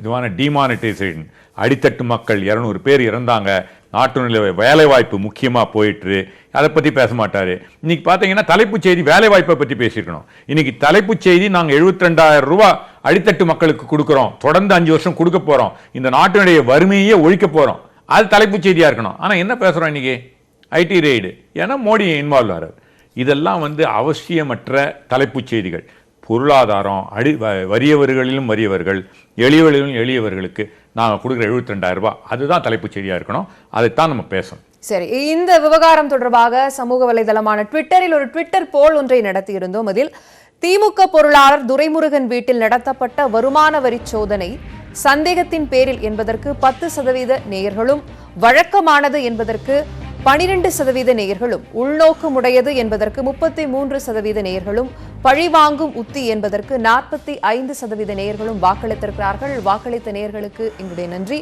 இதுவான டிமானிட்டைசேஷன், அடித்தட்டு மக்கள் 200 பேர் இறந்தாங்க, நாட்டு வேலைவாய்ப்பு முக்கியமாக போயிட்டு, அதை பற்றி பேச மாட்டார். இன்னைக்கு பார்த்தீங்கன்னா தலைப்புச் செய்தி வேலைவாய்ப்பை பற்றி பேசியிருக்கணும். இன்னைக்கு தலைப்புச் செய்தி நாங்கள் 72,000 ரூபா அடித்தட்டு மக்களுக்கு கொடுக்குறோம், தொடர்ந்து 5 வருஷம் கொடுக்க போகிறோம், இந்த நாட்டினுடைய வறுமையே ஒழிக்க போகிறோம், அது தலைப்புச் செய்தியாக இருக்கணும். ஆனால் என்ன பேசுகிறோம் இன்னைக்கு? ஐடி ரெய்டு, ஏன்னா மோடி இன்வால்வ் ஆகிறார். இதெல்லாம் அவசியமற்ற தலைப்புச் செய்திகள். பொருளாதாரம், வறியவர்களிலும் வறியவர்கள், எளியவர்களிலும் எளியவர்களுக்கு நாங்கள் கொடுக்குற 72,000 ரூபாய், அதுதான் தலைப்புச் செய்தியாக இருக்கணும். அதைத்தான் நம்ம பேசணும். சரி, இந்த விவகாரம் தொடர்பாக சமூக வலைதளமான ட்விட்டரில் ஒரு ட்விட்டர் போல் ஒன்றை நடத்தியிருந்தோம். அதில் திமுக பொருளாளர் துரைமுருகன் வீட்டில் நடத்தப்பட்ட வருமான வரி சோதனை சந்தேகத்தின் பேரில் என்பதற்கு 10% நேயர்களும், வழக்கமானது என்பதற்கு 12% நேயர்களும், உள்நோக்கமுடையது என்பதற்கு 33% நேயர்களும், பழிவாங்கும் உத்தி என்பதற்கு 45% நேயர்களும் வாக்களித்திருக்கிறார்கள். வாக்களித்த நேயர்களுக்கு எங்களுடைய நன்றி.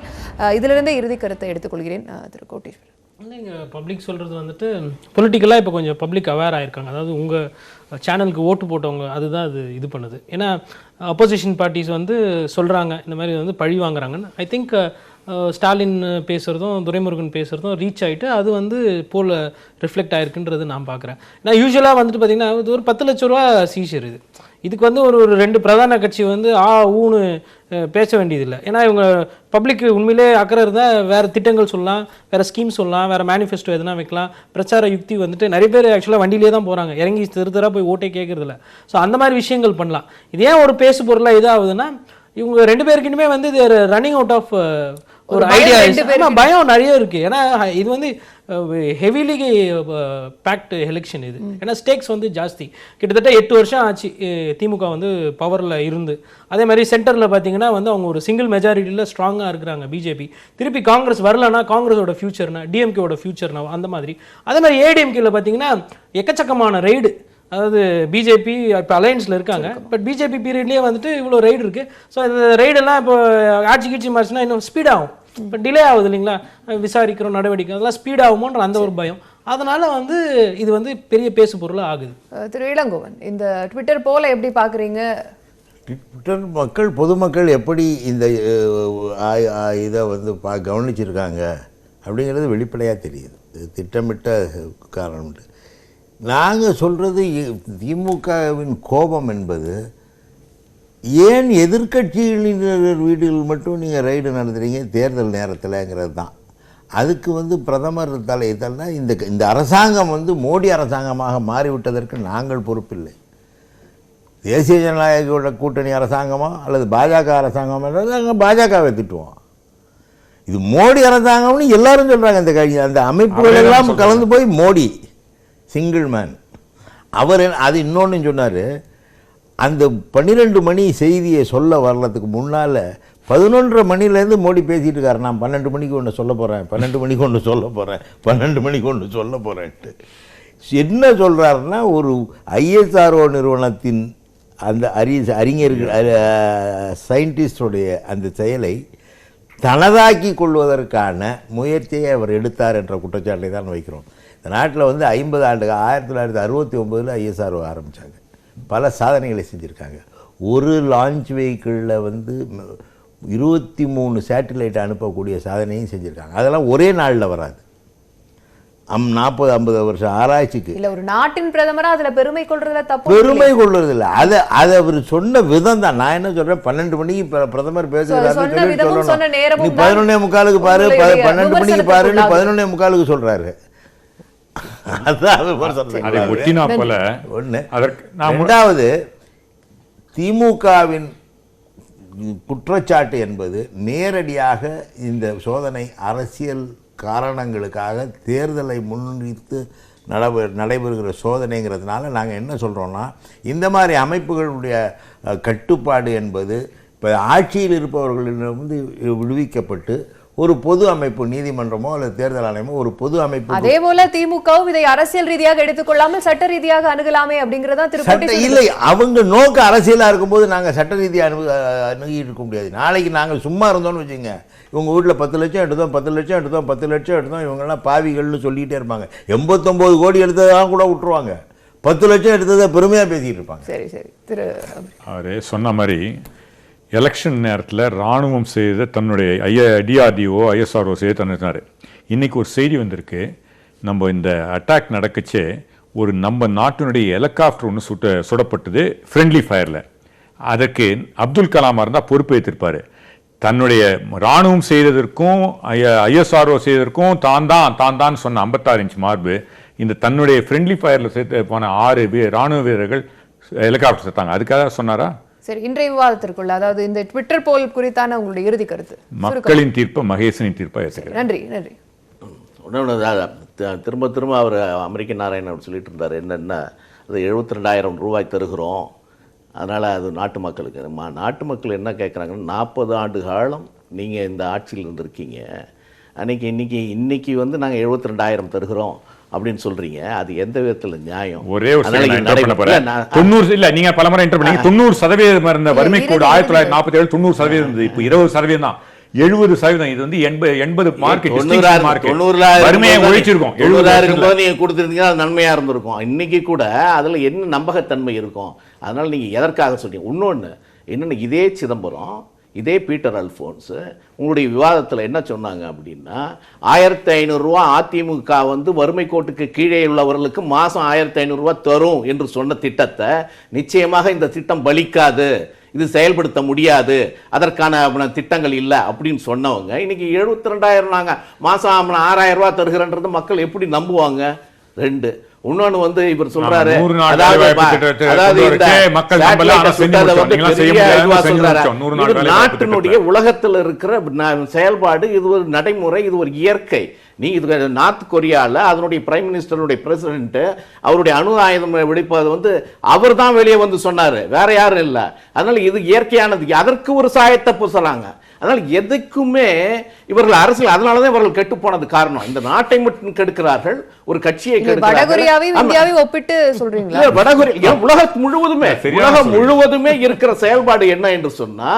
இதிலிருந்தே இறுதி கருத்தை எடுத்துக்கொள்கிறேன். திரு கோட்டீஸ்வரர், இங்கே பப்ளிக் சொல்கிறது பொலிட்டிக்கலாக இப்போ கொஞ்சம் பப்ளிக் அவேர் ஆகிருக்காங்க. அதாவது உங்கள் சேனலுக்கு ஓட்டு போட்டவங்க அதுதான் அது இது பண்ணுது. ஏன்னா அப்போசிஷன் பார்ட்டிஸ் சொல்கிறாங்க இந்த மாதிரி பழி வாங்குறாங்கன்னு. ஐ திங்க் ஸ்டாலின் பேசுகிறதும் துரைமுருகன் பேசுகிறதும் ரீச் ஆகிட்டு அது போல் ரிஃப்ளெக்ட் ஆகிருக்குன்றது நான் பார்க்குறேன். நான் யூஸ்வலாக பார்த்திங்கன்னா இது ஒரு 10 லட்ச ரூபா சீஷர். இதுக்கு வந்து ஒரு 2 பிரதான கட்சி வந்து ஊன்னு பேச வேண்டியதில்லை. ஏன்னா இவங்க பப்ளிக் உண்மையிலே அக்கறை இருந்தால் வேறு திட்டங்கள் சொல்லலாம், வேறு ஸ்கீம் சொல்லலாம், வேறு மேனிஃபெஸ்டோ எதுனா வைக்கலாம். பிரச்சார யுக்தி வந்துட்டு நிறைய பேர் ஆக்சுவலாக வண்டியிலே தான் போகிறாங்க, இறங்கி தெரு போய் ஓட்டே கேட்குறதில்ல. ஸோ அந்த மாதிரி விஷயங்கள் பண்ணலாம். இது ஏன் ஒரு பேசு பொருளாக இதாகுதுன்னா, இவங்க 2 பேருக்குமே வந்து ரன்னிங் அவுட் ஆஃப் ஒரு ஐடியா, பயம் நிறைய இருக்குது. ஏன்னா இது வந்து ஹெவிலி பேக்டு எலெக்ஷன் இது. ஏன்னா ஸ்டேக்ஸ் வந்து ஜாஸ்தி. கிட்டத்தட்ட 8 வருஷம் ஆச்சு திமுக வந்து பவரில் இருந்து. அதே மாதிரி சென்டரில் பார்த்தீங்கன்னா வந்து அவங்க ஒரு சிங்கிள் மெஜாரிட்டியில் ஸ்ட்ராங்காக இருக்கிறாங்க. பிஜேபி திருப்பி காங்கிரஸ் வரலன்னா காங்கிரஸோட ஃபியூச்சர்னா, டிஎம்கேவோட ஃபியூச்சர்னா அந்த மாதிரி. அதே மாதிரி ஏடிஎம்கேல பார்த்தீங்கன்னா எக்கச்சக்கமான ரைடு. அதாவது பிஜேபி இப்போ அலையன்ஸில் இருக்காங்க, பட் பிஜேபி பீரியட்லேயே வந்துட்டு இவ்வளோ ரைடு இருக்குது. ஸோ இந்த ரைடெல்லாம் இப்போ ஆட்சி மாறிச்சுன்னா இன்னும் ஸ்பீட் ஆகும். இப்போ டிலே ஆகுது இல்லைங்களா, விசாரிக்கிற நடவடிக்கை அதெல்லாம் ஸ்பீட் ஆகுமோன்ற அந்த ஒரு பயம். அதனால வந்து இது வந்து பெரிய பேசு பொருளாக ஆகுது. திரு இளங்கோவன், இந்த ட்விட்டர் போல எப்படி பார்க்குறீங்க? ட்விட்டர் மக்கள், பொதுமக்கள் எப்படி இந்த இதை வந்து கவனிச்சிருக்காங்க அப்படிங்கிறது வெளிப்படையாக தெரியுது. திட்டமிட்ட காரணம். நாங்கள் சொல்கிறது திமுகவின் கோபம் என்பது ஏன் எதிர்க்கட்சிகளின் வீடுகள் மட்டும் நீங்கள் ரைடு நடத்துகிறீங்க தேர்தல் நேரத்தில்ங்கிறது தான். அதுக்கு வந்து பிரதமர் தலையிட்டல்னா இந்த அரசாங்கம் வந்து மோடி அரசாங்கமாக மாறிவிட்டதற்கு நாங்கள் பொறுப்பில்லை. தேசிய ஜனநாயக கூட்டணி அரசாங்கமோ அல்லது பாஜக அரசாங்கமோ நாங்கள் பாஜகவை திட்டுவோம். இது மோடி அரசாங்கம்னு எல்லாரும் சொல்கிறாங்க. அந்த அமைப்புகள் எல்லாம் கலந்து போய் மோடி சிங்கிள் மேன் அவர். அது இன்னொன்று சொன்னார், அந்த 12 மணி செய்தியை சொல்ல வர்றதுக்கு முன்னால் 11:30 மணிலேருந்து மோடி பேசிகிட்டு இருக்காரு. நான் 12 மணிக்கு ஒன்று சொல்ல போகிறேன், 12 மணிக்கு ஒன்று சொல்ல போகிறேன், 12 மணிக்கு ஒன்று சொல்ல போகிறேன்ட்டு என்ன சொல்கிறாருன்னா, ஒரு ஐஎஸ்ஆர்ஓ நிறுவனத்தின் அந்த அறிஞர்கள் சயின்டிஸ்டுடைய அந்த செயலை தனதாக்கி கொள்வதற்கான முயற்சியை அவர் எடுத்தார் என்ற குற்றச்சாட்டை தான் வைக்கிறோம். இந்த நாட்டில் வந்து 50 ஆண்டுகள் 1969 ஐஎஸ்ஆர்ஓ ஆரம்பித்தாங்க. பல சாதனைகளை செஞ்சுருக்காங்க. ஒரு லான்ச் வெஹிக்கிளில் வந்து 23 சேட்டிலைட் அனுப்பக்கூடிய சாதனையும் செஞ்சுருக்காங்க. அதெல்லாம் ஒரே நாளில் வராது. 40-50 வருஷம் ஆராய்ச்சிக்கு. இல்லை, ஒரு நாட்டின் பிரதமராக அதில் பெருமை கொள்றதுல தப்பு. பெருமை கொள்றதில்ல, அதை அவர் சொன்ன விதம் தான். நான் என்ன சொல்கிறேன், 12 மணிக்கு பிரதமர் பேசுகிறாரு, 11:45 பாரு, 12 மணிக்கு பாருன்னு 11:45 சொல்கிறாரு. ரெண்டாவது, திமுகவின் குற்றச்சாட்டு என்பது நேரடியாக இந்த சோதனை அரசியல் காரணங்களுக்காக தேர்தலை முன்னிட்டு நடைபெறுகிற சோதனைங்கிறதுனால நாங்கள் என்ன சொல்கிறோன்னா, இந்த மாதிரி அமைப்புகளுடைய கட்டுப்பாடு என்பது இப்போ ஆட்சியில் இருப்பவர்களிடமிருந்து விடுவிக்கப்பட்டு ஒரு பொது அமைப்பு, நீதிமன்றமோ அல்லது தேர்தல் ஆணையமோ ஒரு பொது அமைப்பு. அதே போல திமுகவும் இதை அரசியல் ரீதியாக எடுத்துக்கொள்ளாமல் சட்ட ரீதியாக அணுகலாமே அப்படிங்கிறதா திருப்பி இல்லை. அவங்க நோக்க அரசியலாக இருக்கும்போது நாங்கள் சட்ட ரீதியாக அணுகிட்டு இருக்க முடியாது. நாளைக்கு நாங்கள் சும்மா இருந்தோம்னு வச்சுங்க, இவங்க வீட்டில் 10 லட்சம் எடுத்தோம், 10 லட்சம் எடுத்தோம், 10 லட்சம் எடுத்தோம், இவங்கெல்லாம் பாவிகள்னு சொல்லிகிட்டே இருப்பாங்க. 89 கோடி எடுத்ததான் கூட விட்டுருவாங்க, 10 லட்சம் எடுத்ததை பெருமையாக பேசிக்கிட்டு இருப்பாங்க. சரி சரி திரு அவரே சொன்ன மாதிரி எலெக்ஷன் நேரத்தில் இராணுவம் செய்த தன்னுடைய டிஆர்டிஓ ஐஎஸ்ஆர்ஓ செய்து தந்துட்டார். இன்றைக்கி ஒரு செய்தி வந்திருக்கு, நம்ம இந்த அட்டாக் நடக்கச்சே நம்ம நாட்டினுடைய ஹெலிகாப்டர் ஒன்று சுடப்பட்டது ஃப்ரெண்ட்லி ஃபயரில். அதற்கு அப்துல் கலாமாக இருந்தால் பொறுப்பேற்றிருப்பார். தன்னுடைய இராணுவம் செய்ததற்கும் ஐஎஸ்ஆர்ஓ செய்ததற்கும் தான் தான் சொன்ன 56 இன்ச் மார்பு இந்த தன்னுடைய ஃப்ரெண்ட்லி ஃபயரில் சேர்த்து போன 6 இராணுவ வீரர்கள் ஹெலிகாப்டர் சேர்த்தாங்க. அதுக்காக சொன்னாரா? சரி, இன்றைய விவாதத்திற்குள்ள, அதாவது இந்த ட்விட்டர் போல் குறித்தான உங்களுடைய இறுதி கருத்து. மக்களின் தீர்ப்பை மகேசனின் தீர்ப்பை ஏற்றுக்கிறேன். நன்றி நன்றி. திரும்ப அவர் அமெரிக்க நாராயணன் சொல்லிட்டு இருந்தார், என்னென்ன அது 72,000 ரூபாய் தருகிறோம், அதனால் அது நாட்டு மக்களுக்கு. நாட்டு மக்கள் என்ன கேட்குறாங்கன்னா, 40 ஆண்டு காலம் நீங்கள் இந்த ஆட்சியில் இருந்திருக்கீங்க, இன்னைக்கு வந்து நாங்கள் 72,000 தருகிறோம் அப்படின்னு சொல்றீங்க. அது எந்த விதத்தில் நியாயம்? ஒரே ஒரு 90 இல்ல, நீங்க பலமுறை இன்டர் பண்ணீங்க. 90% இருந்த வறுமை கோடு 1947 90% இருந்தது. இப்போ 20% தான், 70%. இது வந்து 80 மார்க் வறுமையை ஒழிச்சிருக்கோம். 70,000 நீங்க கொடுத்திருந்தீங்கன்னா அது நன்மையா இருந்திருக்கும். இன்னைக்கு கூட அதுல என்ன நம்பகத்தன்மை இருக்கும்? அதனால நீங்க எதற்காக சொல்றீங்க? இன்னொன்னு என்னன்னு, இதே சிதம்பரம் இதே பீட்டர் அல்ஃபோன்ஸ் உங்களுடைய விவாதத்தில் என்ன சொன்னாங்க அப்படின்னா 1500 ரூபா அதிமுக வந்து வறுமை கோட்டுக்கு கீழே உள்ளவர்களுக்கு மாதம் 1500 ரூபா தரும் என்று சொன்ன திட்டத்தை நிச்சயமாக இந்த திட்டம் பலிக்காது, இது செயல்படுத்த முடியாது, அதற்கான திட்டங்கள் இல்லை அப்படின்னு சொன்னவங்க இன்னைக்கு 72,000 நாங்கள் மாதம் 6,000 ரூபா தருகிறன்றது மக்கள் எப்படி நம்புவாங்க? 2 இன்னொன்னு வந்து இவர் சொல்றாரு, நாட்டினுடைய உலகத்தில் இருக்கிற செயல்பாடு, இது ஒரு நடைமுறை, இது ஒரு இயற்கை. நீ இது நார்த் கொரியாவில் அதனுடைய பிரைம் மினிஸ்டருடைய பிரசிடென்ட் அவருடைய அணு ஆயுதம் வெடிப்பது வந்து அவர் தான் வெளியே வந்து சொன்னார், வேற யாரும் இல்லை. அதனால இது இயற்கையானது, அதற்கு ஒரு சாயத்தை பூசலாங்க. அதனால் எதுக்குமே இவர்கள் அரசியல், அதனாலதான் இவர்கள் கெட்டு போனது காரணம். இந்த நாட்டை மட்டும் கெடுக்கிறார்கள், ஒரு கட்சியை கெடுக்கிறார்கள். ஒப்பிட்டு சொல்றீங்களா? வடகொரியா உலகம் முழுவதுமே இருக்கிற செயல்பாடு என்ன என்று சொன்னா,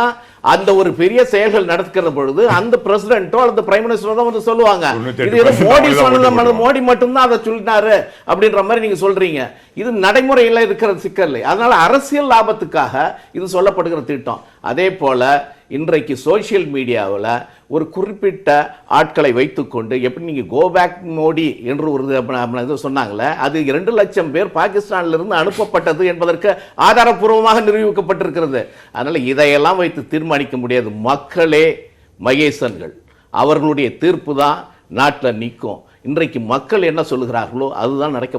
அந்த ஒரு பெரிய செயல்கள் நடக்கிற பொழுது அந்த பிரசிடென்ட்டோ அல்லது பிரைம் மினிஸ்டரோ தான் வந்து சொல்லுவாங்க, இது மோடி சொன்னது, மோடி மட்டும்தான் அதை சொல்லினாரு அப்படின்ற மாதிரி நீங்க சொல்றீங்க. இது நடைமுறையில் இருக்கிற சிக்கல். அதனால அரசியல் லாபத்துக்காக இது சொல்லப்படுகிற திட்டம். அதே போல இன்றைக்கு சோசியல் மீடியாவில் ஒரு குறிப்பிட்ட ஆட்களை வைத்துக்கொண்டு எப்படி நீங்கள் கோ பேக் மோடி என்று ஒரு சொன்னாங்களே, அது 2 லட்சம் பேர் பாகிஸ்தானிலிருந்து அனுப்பப்பட்டது என்பதற்கு ஆதாரப்பூர்வமாக நிரூபிக்கப்பட்டிருக்கிறது. அதனால் இதையெல்லாம் வைத்து தீர்மானிக்க முடியாது. மக்களே மகேசன்கள், அவர்களுடைய தீர்ப்பு தான் நாட்டில் நிற்கும். இன்றைக்கு மக்கள் என்ன சொல்லுகிறார்களோ அதுதான் நடக்க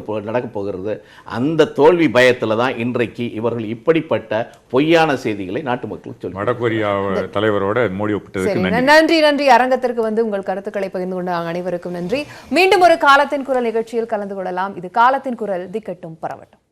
போகிறது. அந்த தோல்வி பயத்தில் தான் இன்றைக்கு இவர்கள் இப்படிப்பட்ட பொய்யான செய்திகளை நாட்டு மக்களுக்கு சொல்லி வடகொரியா தலைவரோட மோடி ஒப்பிட்டதுக்கு நன்றி. அரங்கத்திற்கு வந்து உங்கள் கருத்துக்களை பகிர்ந்து கொண்ட அனைவருக்கும் நன்றி. மீண்டும் ஒரு காலத்தின் குரல் நிகழ்ச்சியில் கலந்து கொள்ளலாம். இது காலத்தின் குரல், திக்கட்டும் பரவட்டும்.